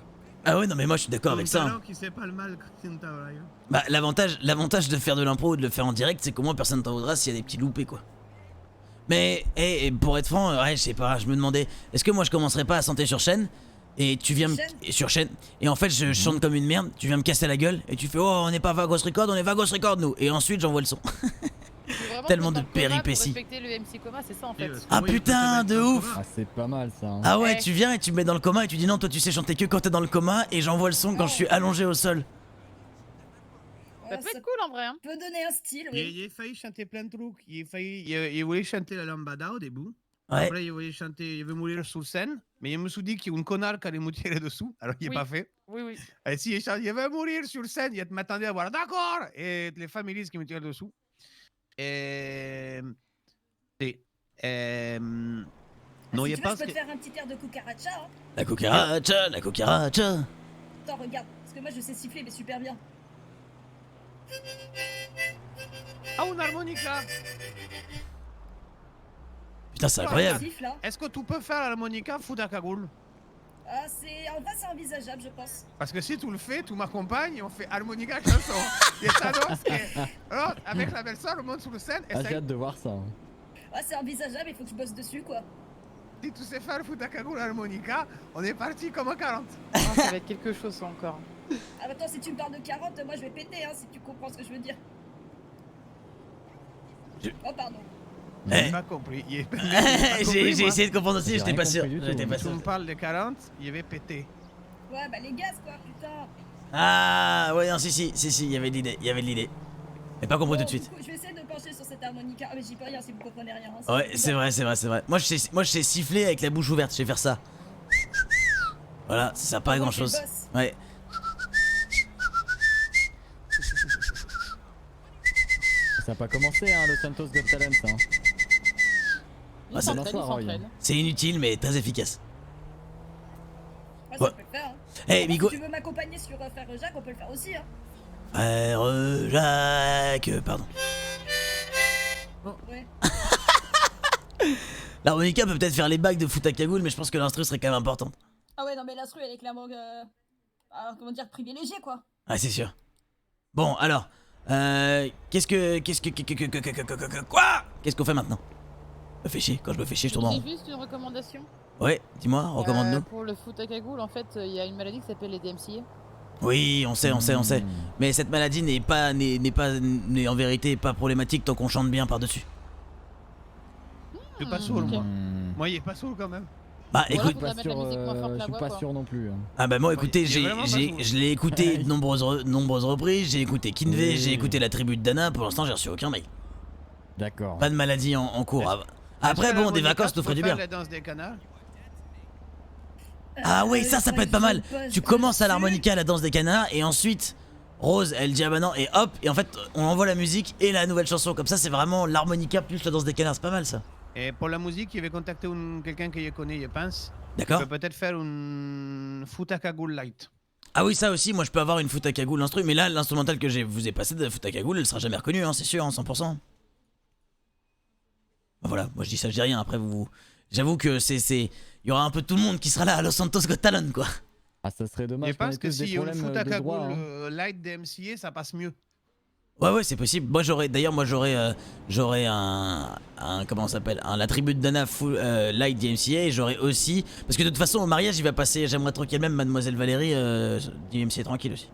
ah ouais non mais moi je suis d'accord avec ça. Un Hein. talent qui sait pas le mal quand c'est un talent live. Bah l'avantage de faire de l'impro ou de le faire en direct, c'est qu'au moins personne t'en voudra s'il y a des petits loupés quoi. Mais et pour être franc, ouais je sais pas, je me demandais, est-ce que moi je commencerais pas à chanter sur chaîne et tu viens Chaîne sur chaîne et en fait je chante comme une merde, tu viens me casser la gueule et tu fais oh on n'est pas Vagos Record, on est Vagos Record nous et ensuite j'envoie le son. Faut vraiment Tellement se de mettre dans le coma pour péripéties. respecter le MC coma, c'est ça en fait. Parce que Ah moi, il peut putain, te de mettre en ouf. coma. Ah, c'est pas mal ça. Hein. Ah ouais, Ouais. tu viens et tu me mets dans le coma et tu dis non toi tu sais chanter que quand t'es dans le coma et j'envoie le son quand je suis allongé au sol. Ça peut être cool en vrai. Hein. peut donner un style, oui. Il a failli chanter plein de trucs. Il voulait chanter la lambada au début. Ouais. Après, il voulait chanter, il veut mourir sur scène. Mais il me suis dit qu'il y a un connard qui allait me tirer dessous. Alors, il n'est Oui. pas fait. Oui, oui. Et si il chante, il veut mourir sur scène, il m'attendait à voir d'accord. Et les familles qui me tirent dessous. Et. Non, Si il tu veux, pense je peux que. te faire un petit air de cucaracha, hein. La cucaracha, la cucaracha. Attends, regarde. Parce que moi, je sais siffler, mais super bien. Ah, une harmonica. Putain c'est Un incroyable. siffle, hein. Est-ce que tu peux faire l'harmonica fout à cagoule? Ah, en vrai, c'est envisageable, je pense. Parce que si tu le fais, tu m'accompagnes et on fait harmonica chanson. Et ça danse. Alors, avec la belle-sœur, on monte sur le scène. Et Ah, j'ai hâte de voir ça. Hein. Ah, c'est envisageable, il faut que je bosse dessus, quoi. si tu sais faire fout à cagoule harmonica, on est parti comme à 40. Non, ça va être quelque chose ça encore. Ah, attends, si tu me parles de 40, moi, je vais péter, hein, si tu comprends ce que je veux dire. Oh, pardon. J'ai Eh. pas compris. J'ai essayé de comprendre aussi, J'ai j'étais rien pas sûr. compris du tout, J'étais hein. pas Si sûr. on me parle de 40, il y avait pété. Ouais, bah, les gaz, quoi, putain. Ah ouais non si, il y avait de l'idée. Mais pas compris Bon, tout de suite. du coup, je vais essayer de pencher sur cette harmonica. Ah, mais j'y peux rien si vous comprenez rien. Hein, Ouais, c'est vrai. Moi je sais siffler avec la bouche ouverte, je sais faire ça. Voilà, ça sert pas à grand chose. Ouais. Ça n'a pas commencé, hein, le Santos Got Talent. Hein. Il Ah, ça s'entraîne, il danse, Roy. s'entraîne. C'est inutile mais très efficace. Ouais, ça Ouais. peut le faire. Hein. Eh Après, Migo. Si tu veux m'accompagner sur Frère Jacques, on peut le faire aussi. Hein. Frère Jacques, pardon. Ouais. L'harmonica peut peut-être faire les bagues de foot à cagoule, mais je pense que l'instru serait quand même importante. Ah ouais, non, mais l'instru, elle est clairement, comment dire, privilégiée, quoi. Ah, c'est sûr. Bon, alors, qu'est-ce qu'on fait maintenant? Je me fais chier, quand je me fais chier, je tourne en rond. J'ai juste une recommandation. Ouais, dis-moi, recommande-nous. Pour le foot à cagoule, en fait, il y a une maladie qui s'appelle les DMCA. Oui, on sait. Mmh. Mais cette maladie n'est en vérité pas problématique tant qu'on chante bien par-dessus. Je suis pas sourd, ok. moi. Moi, il est pas sourd quand même. Bah Voilà, écoute, faut la mettre la musique moins forte, je la suis voix, pas quoi. sûr non plus. Hein. ah bah moi Ouais, écoutez, il est vraiment pas sourd. je l'ai écouté de nombreuses reprises, j'ai écouté Kinvey, Oui. j'ai écouté la tribu de Dana, pour l'instant j'ai reçu aucun mail. D'accord. Pas de maladie en cours. Est-ce- Après Est-ce que bon, des l'harmonica, vacances tu nous ferait peux du bien. faire la danse des canards. Ah ouais, ça peut être pas mal. Tu commences à l'harmonica l'harmonica, la danse des canards, et ensuite Rose, elle dit ah bah non, et hop, et en fait on envoie la musique et la nouvelle chanson. Comme ça c'est vraiment l'harmonica plus la danse des canards, c'est pas mal ça. Et pour la musique, il avait contacté quelqu'un que je connais, je pense. D'accord? Il peut peut-être faire une foot à cagoule light. Ah oui, ça aussi, moi je peux avoir une foot à cagoule l'instru, mais là, l'instrumental que vous ai passé de foot à cagoule, elle sera jamais reconnue, hein, c'est sûr, hein, 100%. Bah voilà, moi je dis ça, je dis rien, après vous... J'avoue que il y aura un peu tout le monde qui sera là à Los Santos Got Talent, quoi. Ah, ça serait dommage Je qu'on ait pense que tous des si une problèmes foot à de droit. cagoule Hein. light DMCA, ça passe mieux. Ouais, c'est possible. Moi j'aurais comment ça s'appelle, un l'attribut de Dana full light DMCA, et j'aurais aussi, parce que de toute façon au mariage il va passer J'aimerais tranquille même Mademoiselle Valérie DMCA tranquille aussi.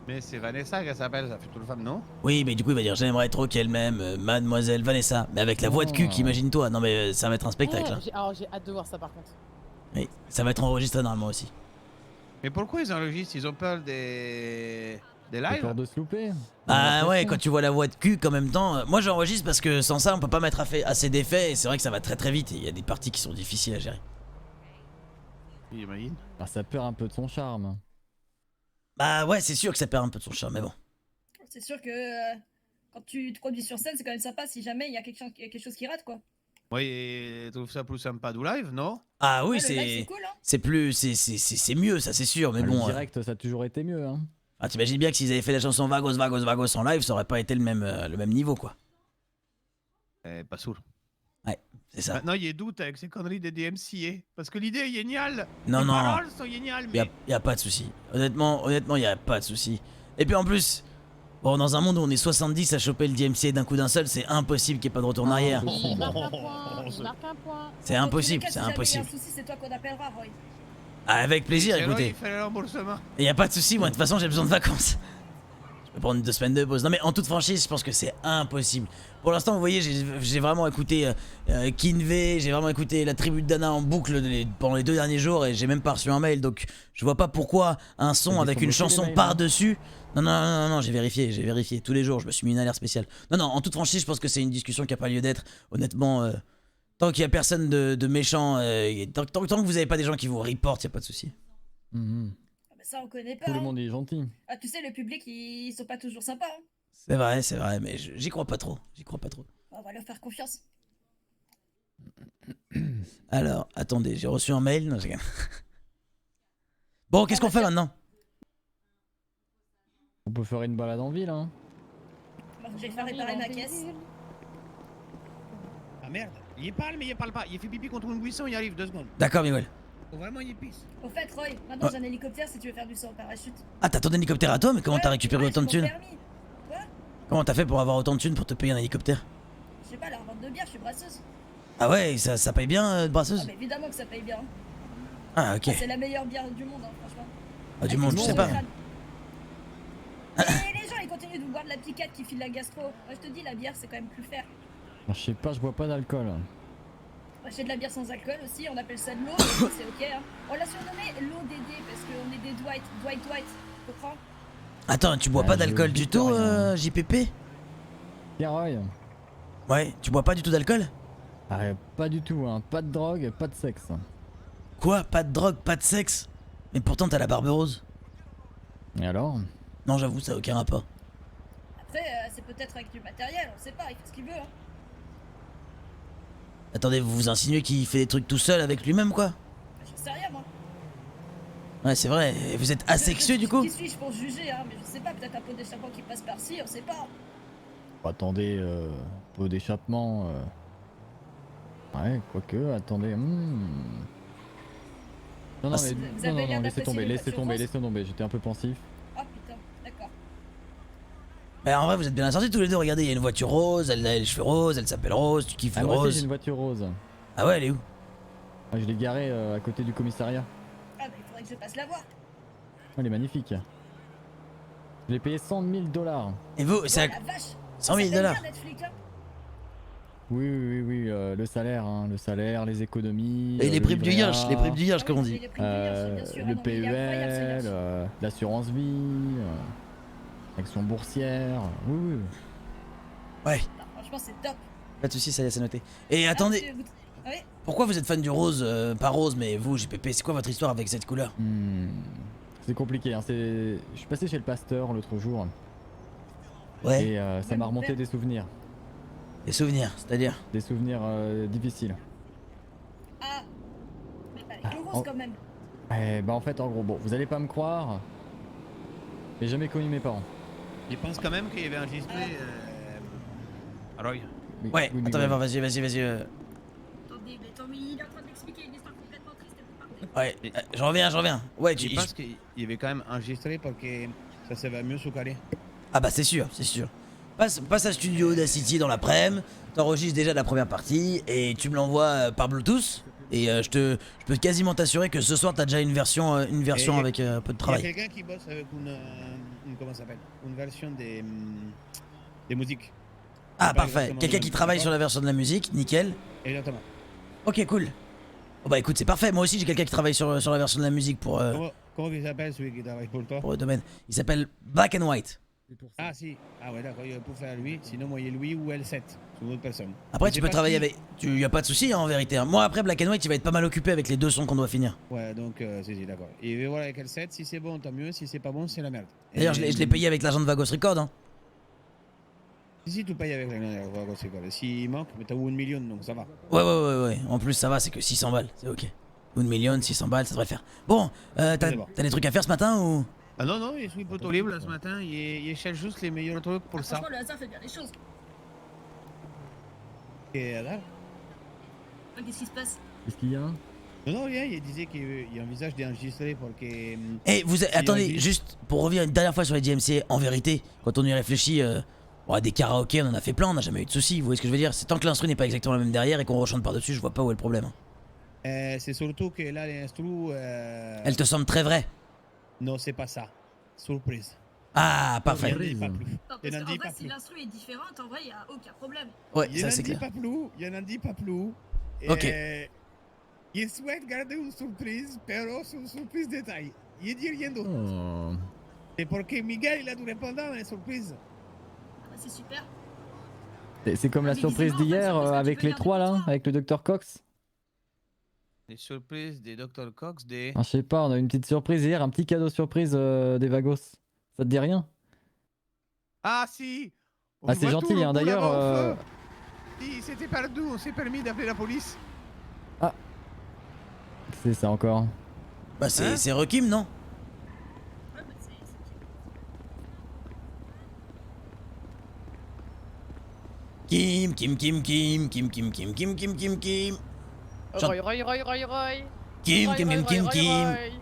Mais c'est Vanessa qu'elle s'appelle, ça fait toute femme, non? Oui, mais du coup il va dire j'aimerais trop qu'elle m'aime Mademoiselle Vanessa, mais avec la voix de cul, qu'imagine-toi. Non mais ça va être un spectacle. Hein. Alors j'ai hâte de voir ça par contre. Oui, ça va être enregistré normalement aussi. Mais pourquoi ils enregistrent? Ils ont peur des J'ai lives? peur de se louper. Bah ouais, quand tu vois la voix de cul en même temps. Moi j'enregistre parce que sans ça on peut pas mettre assez d'effets, et c'est vrai que ça va très très vite, et il y a des parties qui sont difficiles à gérer. J'imagine. Ah, ça perd un peu de son charme. Bah ouais, c'est sûr que ça perd un peu de son charme, mais bon. C'est sûr que quand tu te produis sur scène, c'est quand même sympa si jamais il y a quelque chose qui rate, quoi. Oui, et tu trouves ça plus sympa du live, non? Ah oui, Ouais, le live, c'est cool, hein. c'est plus c'est mieux, ça c'est sûr, mais Ah, bon. Le direct, ça a toujours été mieux. Hein. Ah, t'imagines bien que s'ils avaient fait la chanson Vagos Vagos Vagos en live, ça aurait pas été le même niveau, quoi. Pas sourd. C'est ça. Maintenant, il y a doute avec ces conneries des DMCA. Parce que l'idée est géniale. Non, Les non. paroles sont géniales, mais... Y a pas de souci. Honnêtement, y a pas de souci. Et puis en plus, bon, dans un monde où on est 70 à choper le DMCA d'un coup d'un seul, c'est impossible qu'il n'y ait pas de retour en arrière. Il marque un point, il marque un point. C'est Dans tous les impossible, cas, c'est si jamais impossible. il y a un souci, c'est toi qu'on appellera, Roy. Ah, avec plaisir, C'est vrai, écoutez. il fait le remboursement. Et y a pas de souci, moi de toute façon j'ai besoin de vacances. Je peux prendre 2 semaines de pause. Non mais en toute franchise, je pense que c'est impossible. Pour l'instant, vous voyez, j'ai vraiment écouté Kinvey, j'ai vraiment écouté la tribu de Dana en boucle pendant les 2 derniers jours, et j'ai même pas reçu un mail, donc je vois pas pourquoi un son Ils avec sont une bloqués, chanson les mails, par-dessus. Non, j'ai vérifié tous les jours, je me suis mis une alerte spéciale. Non, en toute franchise, je pense que c'est une discussion qui a pas lieu d'être. Honnêtement, tant qu'il y a personne de méchant, tant que vous avez pas des gens qui vous reportent, y a pas de souci. Mhm. Ah, bah, ça, on connaît pas. Tout le hein. monde est gentil. Ah, tu sais, le public, ils sont pas toujours sympas. Hein. C'est vrai, mais j'y crois pas trop. On va leur faire confiance. Alors, attendez, j'ai reçu un mail. Non, je rigole. Bon, qu'est-ce qu'on fait maintenant? On peut faire une balade en ville. Hein. Bon, je vais faire réparer ma caisse. Ah merde, il parle, mais il parle pas. Il fait pipi contre une buisson, il arrive 2 secondes. D'accord, Miguel. Faut vraiment y pisse. Au fait, Roy, maintenant j'ai un hélicoptère si tu veux faire du saut en parachute. Ah, t'as ton hélicoptère à toi, mais comment t'as récupéré autant de j'ai mon thunes? permis. Quoi? Comment t'as fait pour avoir autant de thunes pour te payer un hélicoptère? Je sais pas, la revente de bière, je suis brasseuse. Ah ouais, ça paye bien, de Ah, brasseuse? mais évidemment que ça paye bien. Ah, ok. Ah, c'est la meilleure bière du monde, hein, franchement. Ah, du Ah, monde, c'est je sais bon, pas. crâne. Et les gens, ils continuent de boire de la picade qui file la gastro. Moi, je te dis, la bière, c'est quand même plus fair. Ah, je sais pas, je bois pas d'alcool. Moi, j'ai de la bière sans alcool aussi, on appelle ça de l'eau, mais c'est ok. Hein. On l'a surnommé l'eau Dédé parce qu'on est des Dwight, tu comprends? Attends, tu bois Ah, pas je d'alcool du goûte tout, rien. JPP? Tiens, Roy. Ouais, tu bois pas du tout d'alcool? Ah, pas du tout, hein. Pas de drogue, pas de sexe. Quoi? Pas de drogue, pas de sexe? Mais pourtant t'as la barbe rose. Et alors? Non, j'avoue, ça a aucun rapport. Après, c'est peut-être avec du matériel, on sait pas, il fait ce qu'il veut. Hein. Attendez, vous insinuez qu'il fait des trucs tout seul avec lui-même, quoi? J'en sais rien, moi. Ouais, c'est vrai. Et vous êtes asexué, du coup? Qui suis-je pour juger, hein, mais je sais pas, peut-être un pot d'échappement qui passe par-ci, on sait pas. Attendez, pot d'échappement. Ouais, quoique, attendez. Non, Ah, mais vous avez l'air laissez tomber, d'apprécier les voitures roses. j'étais un peu pensif. Oh putain, d'accord. Mais en vrai, vous êtes bien assortis tous les deux. Regardez, il y a une voiture rose, elle a les cheveux roses, elle s'appelle Rose, tu kiffes Ah, le moi aussi rose. j'ai une voiture rose. Ah ouais, elle est où? Ah, je l'ai garée à côté du commissariat. Ah bah il faudrait que je passe la voir. Elle est magnifique. Je l'ai payé 100 000 $. Et vous, Oh c'est la vache. 100 000 Ça paye $. bien, Netflix, hein. Oui, le salaire, hein, le salaire, les économies. Et les le primes du livret Hirsch, A, les primes du Hirsch, Ah comme on oui, dit. les primes du Hirsch, bien sûr. Ah le non, mais il est incroyable, ce PEL, Hirsch. l'assurance vie, action boursière. Oui. Ouais, Non, franchement, c'est top. pas de soucis, ça laisse à noter. Et attendez, Ah, oui. pourquoi vous êtes fan du rose? Pas rose, mais vous, JPP, c'est quoi votre histoire avec cette couleur? C'est compliqué, hein. Je suis passé chez le pasteur l'autre jour Ouais, et ça Ouais, m'a mon remonté père. des souvenirs. des souvenirs, c'est-à-dire? Des souvenirs difficiles. Ah. Mais pas avec le rose en- quand même. Bah en fait, en gros, bon, vous allez pas me croire. J'ai jamais connu mes parents. Je pense quand même qu'il y avait enregistré. Roy. Oui, Ouais, oui, attends, oui. vas-y. Attendez, mais Tommy, il est en train d'expliquer une histoire complètement triste et vous partez. Ouais, je reviens. Ouais, Je pense qu'il y avait quand même enregistré pour que ça se va mieux sous carré. Ah bah c'est sûr. Passe à Studio Audacity dans l'après-midi, t'enregistres déjà la première partie et tu me l'envoies par Bluetooth. Et je peux quasiment t'assurer que ce soir t'as déjà une version avec un peu de Il y a travail. quelqu'un qui bosse avec comment ça s'appelle? Une version des musiques. Ah pas parfait, exactement quelqu'un le qui même travaille support. sur la version de la musique, nickel. Exactement. Ok cool. Oh bah écoute c'est parfait, moi aussi j'ai quelqu'un qui travaille sur la version de la musique pour Comment il s'appelle celui qui travaille pour toi? le domaine. Il s'appelle Black and White. Ah si, ah ouais d'accord, il va pour faire lui, sinon moi il y a lui ou L7, c'est une autre personne. Après Je tu sais peux pas travailler qui- avec... Y a pas de souci hein, en vérité. Hein. Moi après Black and White il va être pas mal occupé avec les 2 sons qu'on doit finir. Ouais donc si d'accord. Et il va voir avec L7, si c'est bon tant mieux, si c'est pas bon c'est la merde. D'ailleurs je l'ai payé avec l'argent de Vagos Record. Hein. Si tu payes avec la merde, c'est quoi. S'il manque, mais t'as 1 million donc ça va. Ouais. En plus ça va, c'est que 600 balles, c'est ok. 1 million, 600 balles, ça devrait le faire. Bon, t'as C'est bon. des trucs à faire ce matin ou... Ah non, je suis plutôt libre là ce matin, il cherche juste les meilleurs trucs pour ça. Franchement, le hasard fait bien les choses. Et là Qu'est-ce qui se passe? Qu'est-ce qu'il y a? Non, rien, il disait qu'il envisage d'enregistrer pour que... Eh, attendez, vas-y. juste pour revenir une dernière fois sur les DMC, en vérité, quand on y réfléchit, des karaokés, on en a fait plein, on n'a jamais eu de soucis, vous voyez ce que je veux dire? C'est tant que l'instru n'est pas exactement le même derrière et qu'on rechante par-dessus, je vois pas où est le problème. Hein. c'est surtout que là, l'instru... Elle te semble très vraie? Non, c'est pas ça. Surprise. Ah, parfait. Il n'en dit pas plus. Non, Il parce n'en qu'en dit vrai, pas si plus. l'instru est différente, en vrai, il n'y a aucun problème. Ouais, Il ça n'en c'est dit clair. pas plus, il n'en dit pas plus. Ok. Il souhaite garder une surprise, pero c'est une surprise détail. Il dit rien d'autre. Oh. C'est pour que Miguel, il a du répondant à la surprise. Ah bah, c'est super. C'est comme la Mais surprise visiblement, d'hier en fait, c'est avec que tu les peux 3 là, garder pour toi. avec le Dr Cox. Les surprises des Dr. Cox, des... Ah, je sais pas, on a eu une petite surprise hier, un petit cadeau surprise des Vagos. Ça te dit rien? Ah si. Ah, c'est gentil, hein, d'ailleurs. Si, c'était perdu, on s'est permis d'appeler la police. C'est ça encore. Bah c'est Hein c'est Rekim, non? Ouais, bah, c'est... Kim. Kim.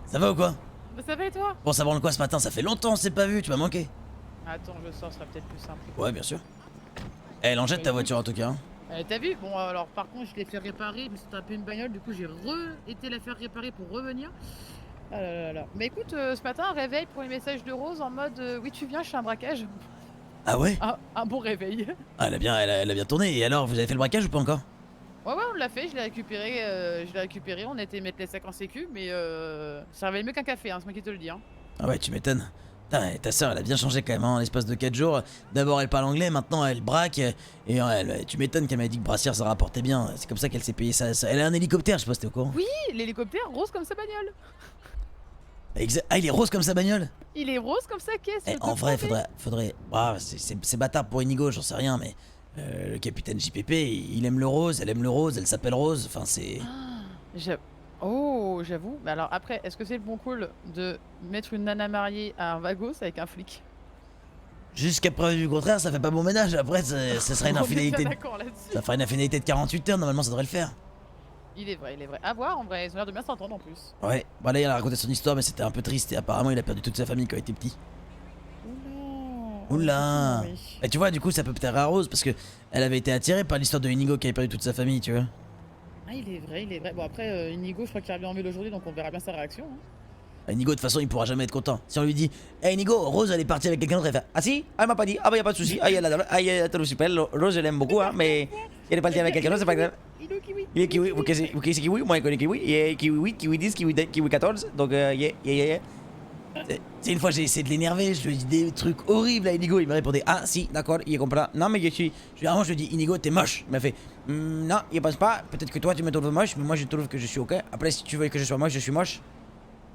Ça va ou quoi? Bah, ça va et toi? Bon, ça branle quoi ce matin? Ça fait longtemps, on s'est pas vu, tu m'as manqué. Attends, je sors, ce sera peut-être plus simple. Ouais, bien sûr. Eh, elle en jette ta voiture en tout cas. Hein. T'as vu? Bon, alors par contre, je l'ai fait réparer, je me suis tapé une bagnole, du coup, j'ai été la faire réparer pour revenir. Ah là là là. Mais écoute, ce matin, un réveil pour les messages de Rose en mode oui, tu viens, je fais un braquage. Ah ouais? Un bon réveil. Ah, elle a bien tourné. Et alors, vous avez fait le braquage ou pas encore? Ouais, on l'a fait, je l'ai récupéré, on a été mettre les sacs en sécu, mais ça réveille mieux qu'un café, hein, c'est moi qui te le dis. Hein. Ah ouais, tu m'étonnes. Putain, ta soeur, elle a bien changé quand même hein, en l'espace de 4 jours. D'abord, elle parle anglais, maintenant elle braque. Et tu m'étonnes qu'elle m'a dit que Brassière ça rapportait bien. C'est comme ça qu'elle s'est payée ça. Elle a un hélicoptère, je sais pas si t'es au courant. Oui, l'hélicoptère rose comme sa bagnole. Ah, il est rose comme sa bagnole? Il est rose comme sa caisse. Eh, en vrai, faudrait. Ah, c'est bâtard pour Inigo, j'en sais rien, mais. Le capitaine JPP, il aime le rose, elle aime le rose, elle s'appelle Rose. Enfin, c'est. Oh, j'avoue. Mais alors après, est-ce que c'est le bon call de mettre une nana mariée à un Vagos avec un flic? Jusqu'à preuve du contraire, ça fait pas bon ménage. Après, ce serait une On est bien infidélité. d'accord là-dessus. Ça ferait une infidélité de 48 heures, normalement ça devrait le faire. Il est vrai. À voir, en vrai, ils ont l'air de bien s'entendre en plus. Ouais, bon là il a raconté son histoire, mais c'était un peu triste et apparemment il a perdu toute sa famille quand il était petit. Oula. Oui. Et tu vois, du coup ça peut plaire à Rose parce que elle avait été attirée par l'histoire de Inigo qui avait perdu toute sa famille, tu vois. Ah, il est vrai. Bon, après, Inigo, je crois qu'il revient en ville aujourd'hui, donc on verra bien sa réaction. Hein. Inigo de toute façon il pourra jamais être content. Si on lui dit, hey Inigo, Rose elle est partie avec quelqu'un d'autre, elle fait, ah si, elle m'a pas dit, ah bah y a pas de souci, ah elle adore, ah elle est super, Rose je l'aime beaucoup, hein, mais elle est partie avec quelqu'un d'autre, c'est pas grave. Il est kiwi. Il est kiwi, vous connaissez kiwi, moi je connais kiwi, il est kiwi 8, kiwi 10, kiwi 14, donc yeah. C'est une fois j'ai essayé de l'énerver, je lui ai dit des trucs horribles à Inigo, il m'a répondu ah si d'accord, il comprend. Non mais je lui ai dit Inigo t'es moche, il m'a fait non il pense pas, peut-être que toi tu me trouves moche, mais moi je trouve que je suis ok. Après si tu veux que je sois moche, je suis moche.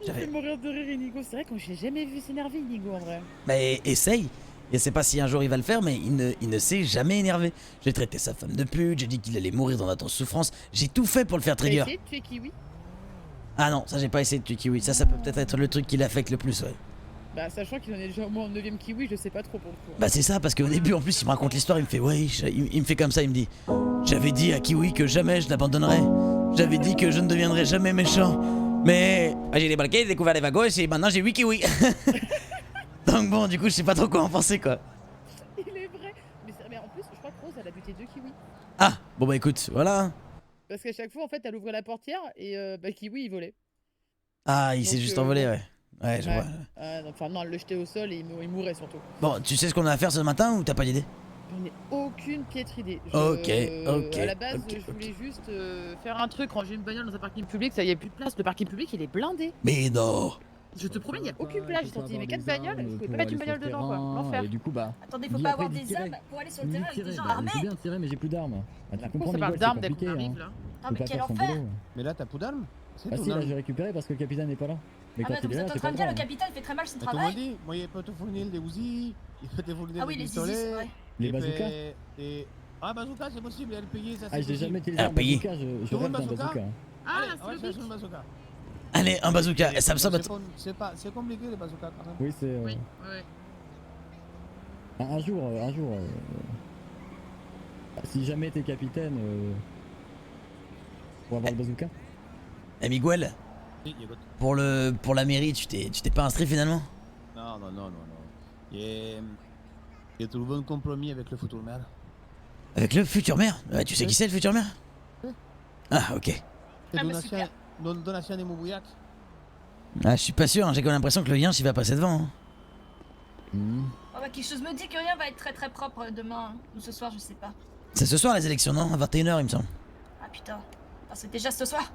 Il fait mourir de rire Inigo, c'est vrai que je l'ai jamais vu s'énerver Inigo en vrai. Mais essaye. Je sais pas si un jour il va le faire, mais il ne s'est jamais énervé. J'ai traité sa femme de pute, j'ai dit qu'il allait mourir dans d'atroces souffrances. J'ai tout fait pour le faire trigger. Tu es kiwi. Ah non, ça j'ai pas essayé de tuer Kiwi. Ça peut peut-être être le truc qui l'affecte le plus, ouais. Bah, sachant qu'il en est déjà au moins au 9ème kiwi, je sais pas trop pour le coup. Bah c'est ça, parce qu'au début en plus il me raconte l'histoire, il me fait ouais, il me fait comme ça, il me dit j'avais dit à Kiwi que jamais je l'abandonnerais. J'avais dit que je ne deviendrais jamais méchant. Mais j'ai débarqué, j'ai découvert les wagons et maintenant j'ai 8 kiwis. Donc bon, du coup je sais pas trop quoi en penser quoi. Il est vrai. Mais en plus, je crois que Rose, elle a buté 2 kiwis. Ah, bon bah écoute, voilà. Parce qu'à chaque fois, en fait, elle ouvrait la portière et bah, kiwi, il volait. Ah, il s'est Donc, juste envolé, bon. ouais. Ouais, je Ouais. vois. Enfin, non, elle le jetait au sol et il mourait surtout. Bon, tu sais ce qu'on a à faire ce matin ou t'as pas d'idée? J'en ai aucune piètre idée. Ok. À la base, ok, je voulais juste faire un truc, ranger une bagnole dans un parking public, ça y a plus de place. Le parking public, il est blindé. Mais non. Je te promets, il n'y a aucune place. J'ai sorti mes 4 bagnoles, je pouvais pas mettre une bagnole dedans, quoi. L'enfer. Et du coup, bah. Attendez, faut Dis pas après avoir d'y des tirer. armes pour aller sur le Ni terrain avec des tirer, gens bah, armés. je veux bien tirer, mais j'ai plus d'armes. Ah, tu comprends, Ça parle Miguel, d'armes c'est dès qu'on compliqué, arrive hein. là. Ah, Faut mais pas quel faire son enfer. boulot. Mais là, t'as plus d'armes. C'est Ah tout, si, là non. j'ai récupéré parce que le capitaine n'est pas là. Mais Ah, quand mais il vous est là, êtes en c'est train pas de dire, le grave. capitaine fait très mal son Mais tout le travail. monde dit, moi, il peut te fournir des Uzi, il peut te fournir Ah oui, des les pistolets. zizis, c'est vrai. Les et bazookas. et... Ah, bazooka, c'est possible, elle payait, ça Ah, c'est j'ai jamais possible. utilisé Ah, un payé. bazooka, je Tu veux rêve un d'un bazooka bazooka. Ah, Allez, là, on va c'est le chercher un bazooka. Allez, un bazooka, ça me semble. C'est compliqué les bazookas quand même. Oui, c'est. Oui, ouais. Un jour. Si jamais t'es capitaine, pour avoir le bazooka. Eh Miguel, Oui, écoute. pour la mairie, tu t'es pas inscrit finalement? Non. Il y a trouvé un compromis avec le futur maire. Avec le futur maire? Ouais, tu sais qui c'est le futur maire? Oui. Ah ok. C'est Ah, bah, super. Donatien des Moubouillac. Ah, je suis pas sûr, hein, j'ai quand même l'impression que le lien il va passer devant. Hein. Hmm. Oh, bah, quelque chose me dit que rien va être très très propre demain hein. Ou ce soir, je sais pas. C'est ce soir les élections, non? À 21h il me semble. Ah putain. Ah, c'est déjà ce soir.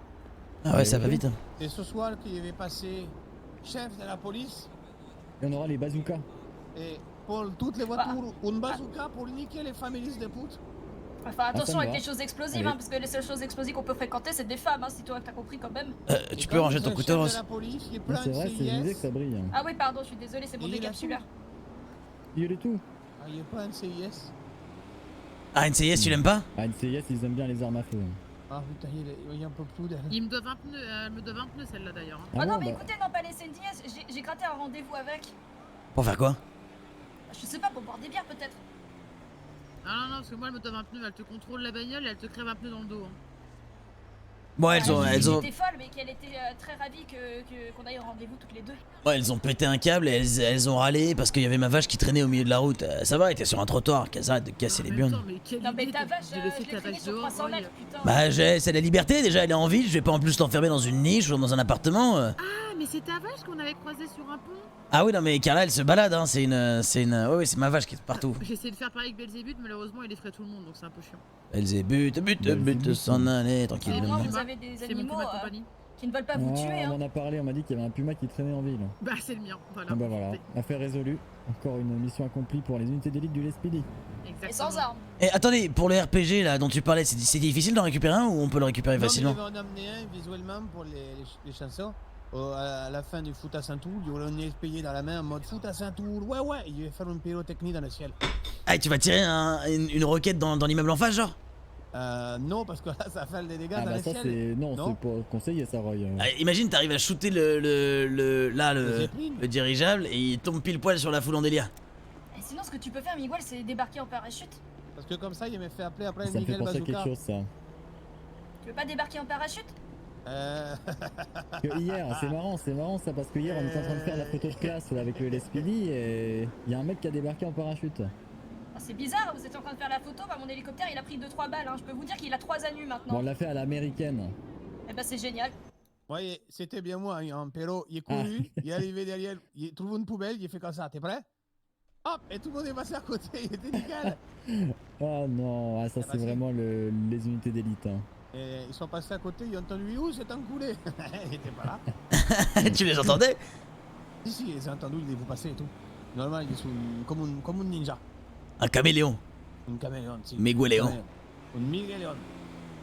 Ah ouais, ça va vite. Hein. C'est ce soir qu'il avait passé chef de la police Et on aura les bazookas. et pour toutes les voitures, une bazooka pour niquer les familles de putes. Enfin, attention me avec va. les choses explosives, Allez. hein, parce que les seules choses explosives qu'on peut fréquenter, c'est des femmes, hein, si toi t'as compris quand même. Tu peux ranger ton couteau, Le Rose? chef de la police, il est Oui, plein c'est de vrai, c'est je disais que CIS. ça brille. Ah oui, pardon, je suis désolée, c'est mon Il est là décapsuleur. Il est tout. Ah, il est plein de CIS. Ah, NCIS, tu l'aimes pas? Ah, NCIS, ils aiment bien les armes à feu. Ah putain, il y a un peu plus d'elle. Il me doit 20 pneus, elle me doit 20 pneus celle-là d'ailleurs. hein. Ah non, bon, mais bah, écoutez, non, pas les CNDS, j'ai gratté un rendez-vous avec. Pour faire quoi? Je sais pas, pour boire des bières peut-être. Non, parce que moi elle me doit 20 pneus, elle te contrôle la bagnole et elle te crève un pneu dans le dos. Hein. Bon, elles ont J'étais folle, mais qu'elle était très ravie qu'on aille au rendez-vous toutes les deux. ouais, elles ont pété un câble et elles ont râlé parce qu'il y avait ma vache qui traînait au milieu de la route. Ça va, elle était sur un trottoir, qu'elles arrêtent de casser les En même burnes. temps, mais quelle Non, mais idée ta de vache, laisser je ta l'ai traînée vache sur dehors. 300 mètres, putain. Bah, c'est la liberté déjà, elle est en ville, je vais pas en plus t'enfermer dans une niche ou dans un appartement. Ah, mais c'est ta vache qu'on avait croisée sur un pont. Ah oui, non, mais Carla, elle se balade, hein, c'est une. Ouais, c'est ma vache qui est partout. J'ai essayé de faire pareil avec Belzébuth, malheureusement il effraie tout le monde donc c'est un peu chiant. Elle s'est but, s'en aller, Et tranquille. moi, Puma. vous avez des C'est mon animaux puma de compagnie. qui ne veulent pas vous tuer, on hein. en a parlé, on m'a dit qu'il y avait un puma qui traînait en ville. Bah c'est le mien, voilà. Ah bah voilà, affaire résolue. Encore une mission accomplie pour les unités d'élite du LSPD. Et sans armes. Et attendez, pour le RPG là dont tu parlais, c'est difficile d'en récupérer un ou on peut le récupérer facilement? Non, mais il va en amener un visuellement pour les chansons. À la fin du foot à Saint-Toul, il y aura un payé dans la main en mode foot à Saint-Toul. Ouais, il va faire une pyrotechnie dans le ciel. Ah, et tu vas tirer une roquette dans l'immeuble en face, genre? Non, parce que là, ça fait des dégâts Ah dans bah le ça ciel. c'est... Non, Non. c'est pas conseillé ça, Roy. Ah, imagine, t'arrives à shooter le Zeppelin. dirigeable et il tombe pile poil sur la foule en délire. Et sinon, ce que tu peux faire, Miguel, c'est débarquer en parachute. Parce que comme ça, il m'a fait appeler après Ça me fait Miguel penser à quelque Bazooka. chose ça. Tu veux pas débarquer en parachute? Que hier, c'est marrant ça, parce que hier on était en train de faire la photo de classe là, avec le LSPD et il y a un mec qui a débarqué en parachute. Ah, c'est bizarre, vous êtes en train de faire la photo, bah mon hélicoptère il a pris 2-3 balles, hein. Je peux vous dire qu'il a 3 anus Bon, maintenant. on l'a fait à l'américaine. Et bah c'est génial. Ouais, c'était bien moi, un péro. Il est couru, il est arrivé derrière, il trouve une poubelle, il fait comme ça. T'es prêt? Hop, et tout le monde est passé à côté, il était nickel. Oh non, ah, ça Ah bah c'est si. vraiment les unités d'élite. Hein. Et ils sont passés à côté, ils ont entendu où c'est encoulé. Il était pas là. Tu les entendais? Si, ils ont entendu, ils vous passer et tout. Normalement, il est comme un ninja. Un caméléon. Un caméléon, si. Migueléon. Un Migueléon.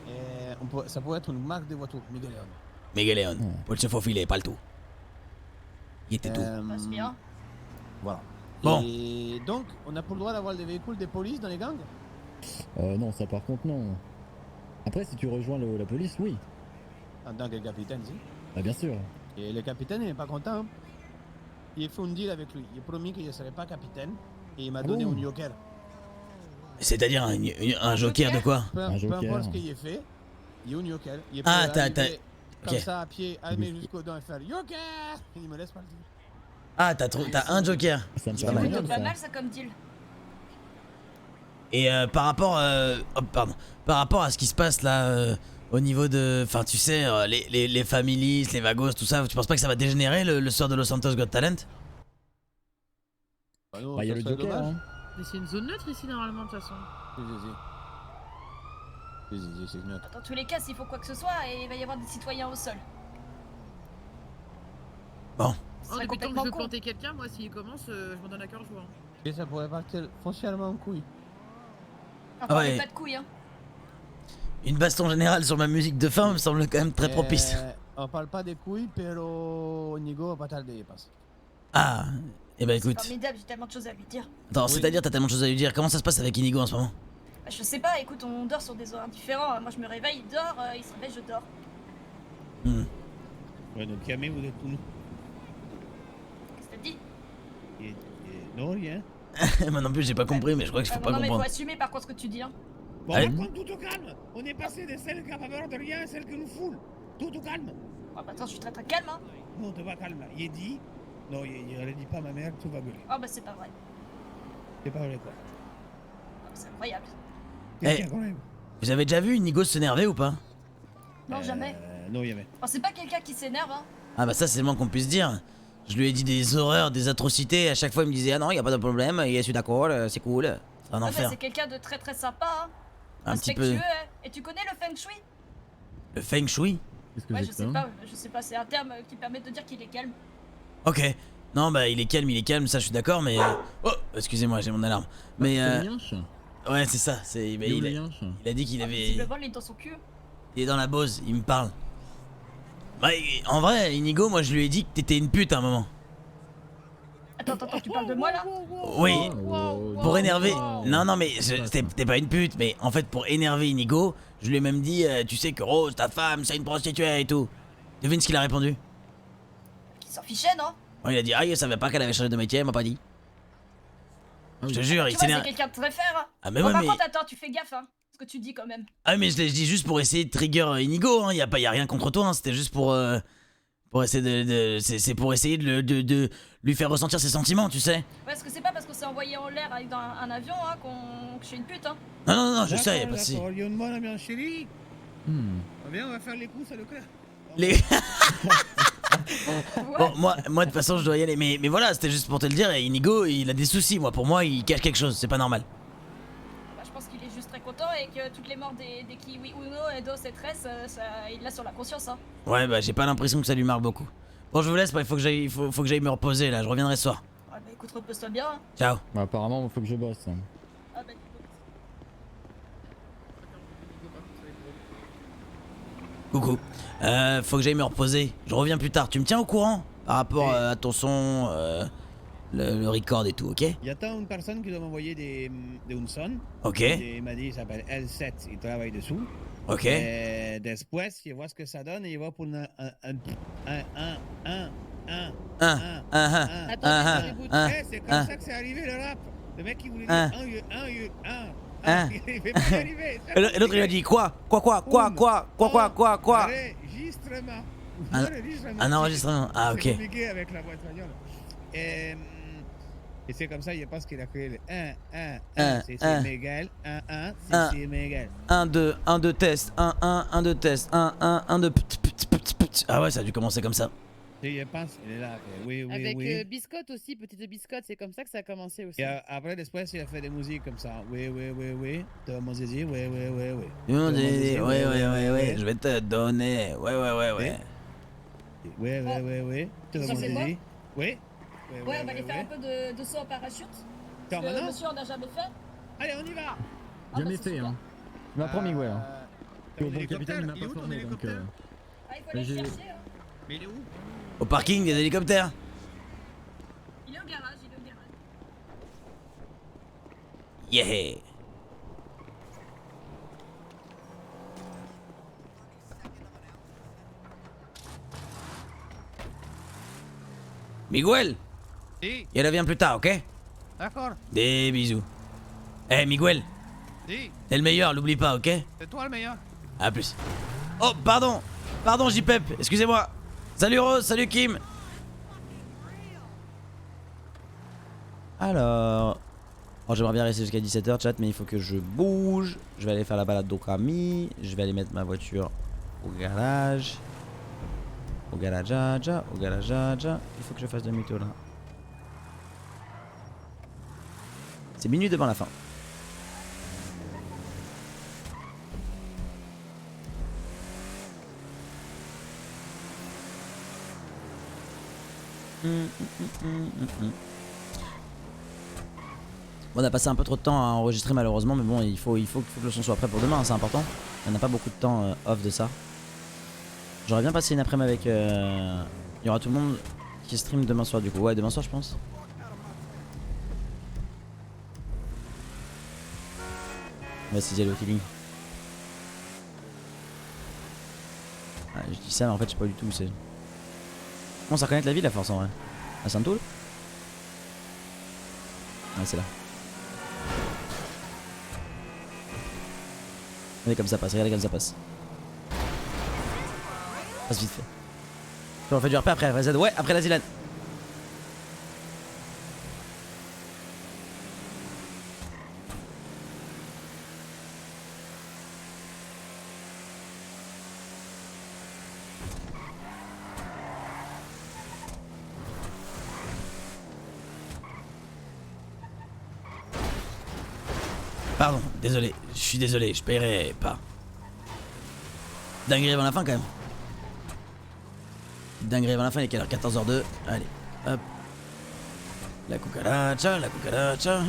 Et ça pourrait être une marque de voiture, Migueléon. Migueléon. Pour se faufiler, pas le tout. Il était tout. Bah, c'est bien. Voilà. Bon. Et donc, on n'a pas le droit d'avoir des véhicules de police dans les gangs? Non, ça par contre non. Après si tu rejoins la police, oui. En tant que capitaine, si. Bah bien sûr. Et le capitaine, il est pas content. Hein. Il a fait un deal avec lui. Il a promis qu'il ne serait pas capitaine. Et il m'a donné un joker. C'est-à-dire un joker de quoi? Un Peu joker. importe ce qu'il a fait, il y a un joker. Il Ah, peut arriver comme ok. ça à pied, aller jusqu'au dents et faire joker. Il me laisse partir. Ah, t'as un joker. Ça me C'est semble pas pas Plutôt mal pas ça. mal ça comme deal. Et par rapport, par rapport à ce qui se passe là, au niveau de, enfin tu sais, les families, les vagos, tout ça, tu penses pas que ça va dégénérer le soir de Los Santos Got Talent? Bah non, Bah il y a ça le serait joker dommage. hein. Mais c'est une zone neutre ici normalement de toute façon. C'est neutre. Dans tous les cas, s'il faut quoi que ce soit, il va y avoir des citoyens au sol. Bon. Ce Oh, serait depuis tant que je complètement veux con. planter quelqu'un, moi s'il commence, je m'en donne à cœur joie. Hein. Et ça pourrait partir foncièrement en couille. Encore Ouais. pas de couilles, hein. Une baston générale sur ma musique de fin me semble quand même très propice. On parle pas des couilles, pero Nigo va pas tarder, il passe. Ah, eh ben C'est écoute. formidable, j'ai tellement de choses à lui dire. Attends, Oui. c'est-à-dire t'as tellement de choses à lui dire. Comment ça se passe avec Inigo en ce moment? Bah, je sais pas, écoute, on dort sur des horaires différents. Moi je me réveille, il dort, il se réveille, je dors. Ouais, donc Camille, vous êtes où? Qu'est-ce que t'as dit? Non, rien. Moi non plus j'ai pas compris, mais je crois qu'il faut pas Non mais faut comprendre. assumer par contre ce que tu dis, hein. Bon, Allez. par contre, tout au calme. On est passé de celle qui a pas peur de rien à celle qui nous foule. Tout au calme. Oh, bah attends, je suis très très calme, hein. Non, t'es pas calme là. Il est dit. Non, il ne dit pas à ma mère, tout va gueuler. Oh bah c'est pas vrai. C'est pas vrai quoi. Oh, c'est incroyable. Eh. Tiens, quand même. Vous avez déjà vu Inigo s'énerver ou pas? Non, jamais. Non, jamais. Oh, c'est pas quelqu'un qui s'énerve, hein. Ah bah ça c'est le moins qu'on puisse dire. Je lui ai dit des horreurs, des atrocités, à chaque fois il me disait ah non y a pas de problème, je suis d'accord, c'est cool. C'est un Ouais, bah, enfer. c'est quelqu'un de très très sympa, hein. Un petit peu. Respectueux, hein. Et tu connais le feng shui? Le feng shui? Qu'est-ce que Ouais, c'est je que sais ça pas, je sais pas, c'est un terme qui permet de dire qu'il est calme. Ok. Non bah il est calme, ça je suis d'accord, mais... Oh, excusez-moi, j'ai mon alarme. Mais C'est le yinche. ouais c'est ça, c'est... mais Il est où il, le a, yinche? il a dit qu'il Ah, avait... visiblement, il est dans son cul. Il est dans la Bose, il me parle. Bah, en vrai, Inigo, moi je lui ai dit que t'étais une pute à un moment. Attends, tu parles de moi là? Oui. Wow, Pour énerver... wow. Non mais ça. t'es pas une pute, mais en fait pour énerver Inigo, je lui ai même dit, tu sais que Rose, ta femme, c'est une prostituée et tout. Devine ce qu'il a répondu? Qui s'en fichait, non? Ouais, il a dit, ah il savait pas qu'elle avait changé de métier, elle m'a pas dit. Ah Je te oui. jure, Tu il vois, c'est s'énerve. quelqu'un de très faire, hein. Ah mais Bon, ouais par mais... contre, attends, tu fais gaffe, hein. Ce que tu dis quand même. Ah mais je dis juste pour essayer de trigger Inigo, hein. y a rien contre toi, hein. C'était juste pour essayer c'est pour essayer de lui faire ressentir ses sentiments, tu sais. Ouais, parce que c'est pas parce qu'on s'est envoyé en l'air avec dans un avion, hein, que je suis une pute, hein. Non, je sais, y a pas de souci. Il y a une bonne ambiance chérie. Hmm. Viens, on va faire les coups à Leclerc. Les... Ouais. Bon, moi de toute façon je dois y aller, mais voilà, c'était juste pour te le dire, et Inigo il a des soucis, moi pour moi il cache quelque chose, c'est pas normal. Bah, je pense qu'il est juste très content et que toutes les morts des Kiwi Uno et Dos et Tres, il l'a sur la conscience, hein. Ouais bah j'ai pas l'impression que ça lui marque beaucoup. Bon je vous laisse, il faut que j'aille me reposer là, je reviendrai ce soir. Ouais, bah écoute, repose-toi bien, hein. Ciao. Bah, apparemment, il faut que je bosse. Ah, bah, Coucou. Faut que j'aille me reposer. Je reviens plus tard. Tu me tiens au courant par rapport à ton son, le record et tout, ok? Il y a tant une personne qui doit m'envoyer des Unson. Ok, Il m'a dit, il s'appelle L7, il travaille dessous. ok. Et después, il voit ce que ça donne et il va pour un. Attends, C'est comme ça que c'est arrivé le rap. Le mec il voulait dire il fait pas y arriver. Et l'autre il a dit quoi? Quoi? Enregistrement. Un enregistrement. Ah ok. C'est compliqué avec la voix espagnole. Et c'est comme ça, il pense qu'il a créé le 1, c'est Miguel, 1, c'est Miguel. 1, 2 test, 1, 2 test, 1, 2 Ah ouais, ça a dû commencer comme ça. Et il pense, il est là. Oui. Avec Biscotte aussi, petite Biscotte, c'est comme ça que ça a commencé aussi. Et après, después, il a fait des musiques comme ça. Oui. Toi, mon zizi, oui. Ouais, je vais te donner. Ouais. Oui. Toi, Ça, mon c'est moi zizi. Oui. Ouais, on va aller faire un peu de saut en parachute. Attends, Parce que maintenant. monsieur, on n'a jamais fait. Allez, on y va. Ah, bah, Jamais c'est fait, super. hein. Tu m'as promis, ouais. Ton Que bon capitaine, il m'a il est pas où ton formé, donc... hélicoptère Ah, il faut aller le j'ai- chercher, hein. Mais il est où? Au parking des hélicoptères. Il est au garage, Yeah. Miguel, Si, il revient plus tard, ok? d'accord. Des bisous. Eh Miguel, Si, t'es le meilleur, l'oublie pas, ok? c'est toi le meilleur. A plus. Oh, pardon. Pardon, J-Pep, excusez-moi. Salut Rose, salut Kim. Alors... Oh, j'aimerais bien rester jusqu'à 17h, chat, mais il faut que je bouge. Je vais aller faire la balade d'Okami. Je vais aller mettre ma voiture au garage. Au garage, au garage. Il faut que je fasse demi-tour là. C'est minuit devant la fin. Bon, on a passé un peu trop de temps à enregistrer malheureusement, mais bon, il faut que le son soit prêt pour demain, hein, c'est important. On n'a pas beaucoup de temps off de ça. J'aurais bien passé une après-midi avec... Il y aura tout le monde qui stream demain soir du coup. Ouais, demain soir je pense. On va essayer d'y aller au feeling. Ouais, je dis ça mais en fait je sais pas du tout où c'est. Bon, ça reconnaître la ville à force en vrai. À Saint-Toul. Ouais, c'est là. Regardez comme ça passe, regardez comme ça passe. Passe vite fait. On fait du RP après Z. Ouais, après la Zilane. Pardon, désolé, je suis désolé, je paierai pas. Dinguerie avant la fin quand même. Dinguerie avant la fin, il est quelle heure? 14h02. Allez, hop. La cucaracha, la cucaracha.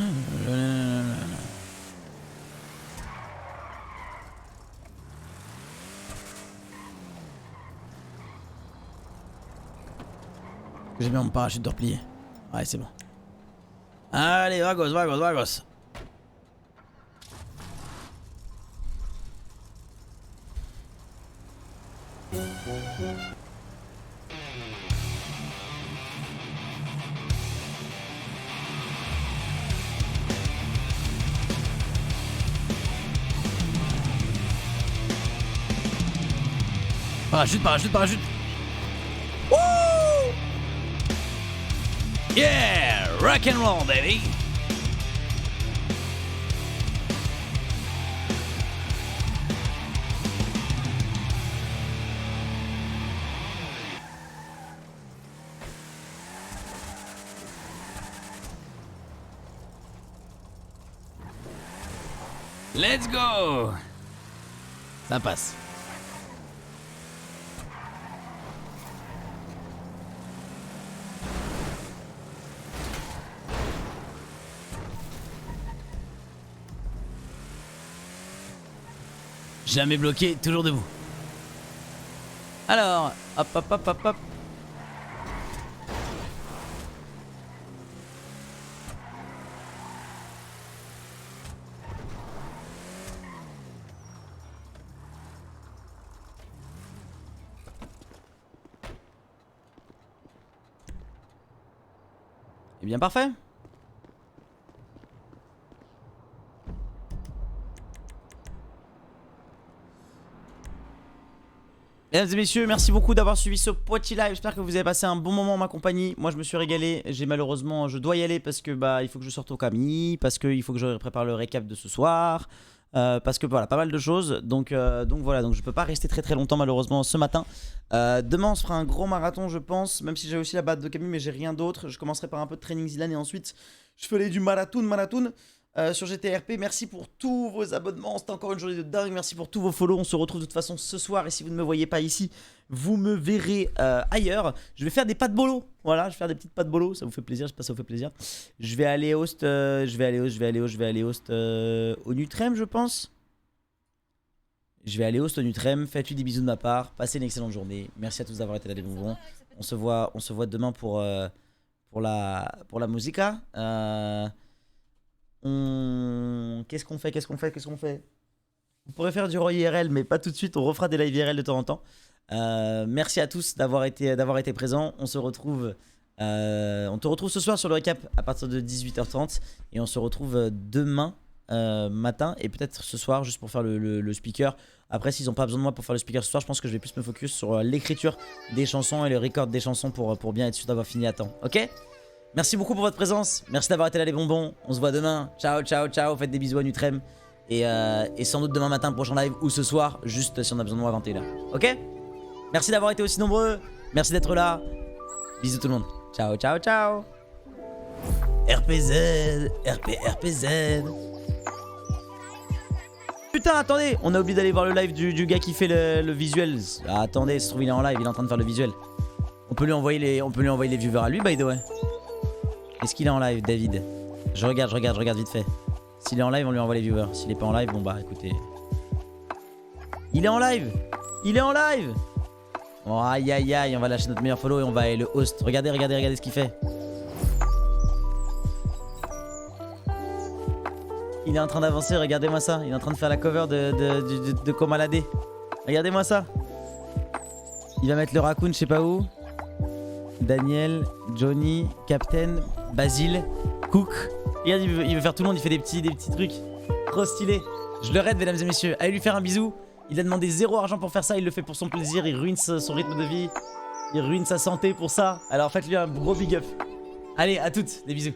J'ai mis mon parachute de replié. Ouais, c'est bon. Allez, vagos, vagos, vagos. Parachute, parachute, parachute. Woo! Yeah, rock and roll, baby. Let's go. Ça passe. Jamais bloqué, toujours debout. Alors, hop hop hop hop hop. Eh bien parfait. Mesdames et messieurs, merci beaucoup d'avoir suivi ce petit live. J'espère que vous avez passé un bon moment en ma compagnie. Moi, je me suis régalé. Je dois y aller parce que il faut que je sorte au Camille, parce qu'il faut que je prépare le récap de ce soir, parce que voilà, pas mal de choses. Donc voilà, donc je peux pas rester très longtemps malheureusement ce matin. Demain, on se fera un gros marathon, je pense. Même si j'ai aussi la batte de Camille, mais j'ai rien d'autre. Je commencerai par un peu de training Zilan et ensuite je ferai du marathon. Sur GTRP, merci pour tous vos abonnements, c'était encore une journée de dingue, merci pour tous vos follow, on se retrouve de toute façon ce soir et si vous ne me voyez pas ici, vous me verrez ailleurs. Je vais faire des pas de bolo, voilà, je vais faire des petites pas de bolo, ça vous fait plaisir, je sais pas si ça vous fait plaisir. Je vais aller host, au Nutrem je pense. Je vais aller host au Nutrem, faites-lui des bisous de ma part, passez une excellente journée, merci à tous d'avoir été là les bonbons. On se voit demain pour la musica. Qu'est-ce qu'on fait? On pourrait faire du Roy IRL, mais pas tout de suite. On refera des live IRL de temps en temps. Merci à tous d'avoir été présents. On se retrouve On te retrouve ce soir sur le récap à partir de 18h30 et on se retrouve demain matin et peut-être ce soir juste pour faire le speaker. Après s'ils ont pas besoin de moi pour faire le speaker ce soir, je pense que je vais plus me focus sur l'écriture des chansons et le record des chansons pour bien être sûr d'avoir fini à temps. Ok? Merci beaucoup pour votre présence, merci d'avoir été là les bonbons. On se voit demain, ciao ciao ciao, faites des bisous à Nutrem. Et sans doute demain matin prochain live ou ce soir, juste si on a besoin de moi à 21h. Ok? Merci d'avoir été aussi nombreux, merci d'être là. Bisous tout le monde, ciao ciao ciao. RPZ, RPZ. Putain, attendez, on a oublié d'aller voir le live du gars qui fait le visuel. Ah, attendez, ça se trouve il est en live, il est en train de faire le visuel. On peut lui envoyer les viewers à lui, by the way. Est-ce qu'il est en live, David? Je regarde vite fait. S'il est en live, on lui envoie les viewers. S'il est pas en live, bon bah écoutez. Il est en live. Il est en live. Oh, aïe aïe aïe, on va lâcher notre meilleur follow et on va aller le host. Regardez ce qu'il fait. Il est en train d'avancer, regardez-moi ça. Il est en train de faire la cover de Komalade. Regardez-moi ça. Il va mettre le raccoon, je sais pas où. Daniel, Johnny, Captain, Basile, Cook. Regarde, il veut faire tout le monde, il fait des petits trucs. Trop stylé. Je le raide, mesdames et messieurs. Allez lui faire un bisou. Il a demandé 0 argent pour faire ça, il le fait pour son plaisir. Il ruine son rythme de vie. Il ruine sa santé pour ça. Alors faites-lui un gros big up. Allez, à toutes, des bisous.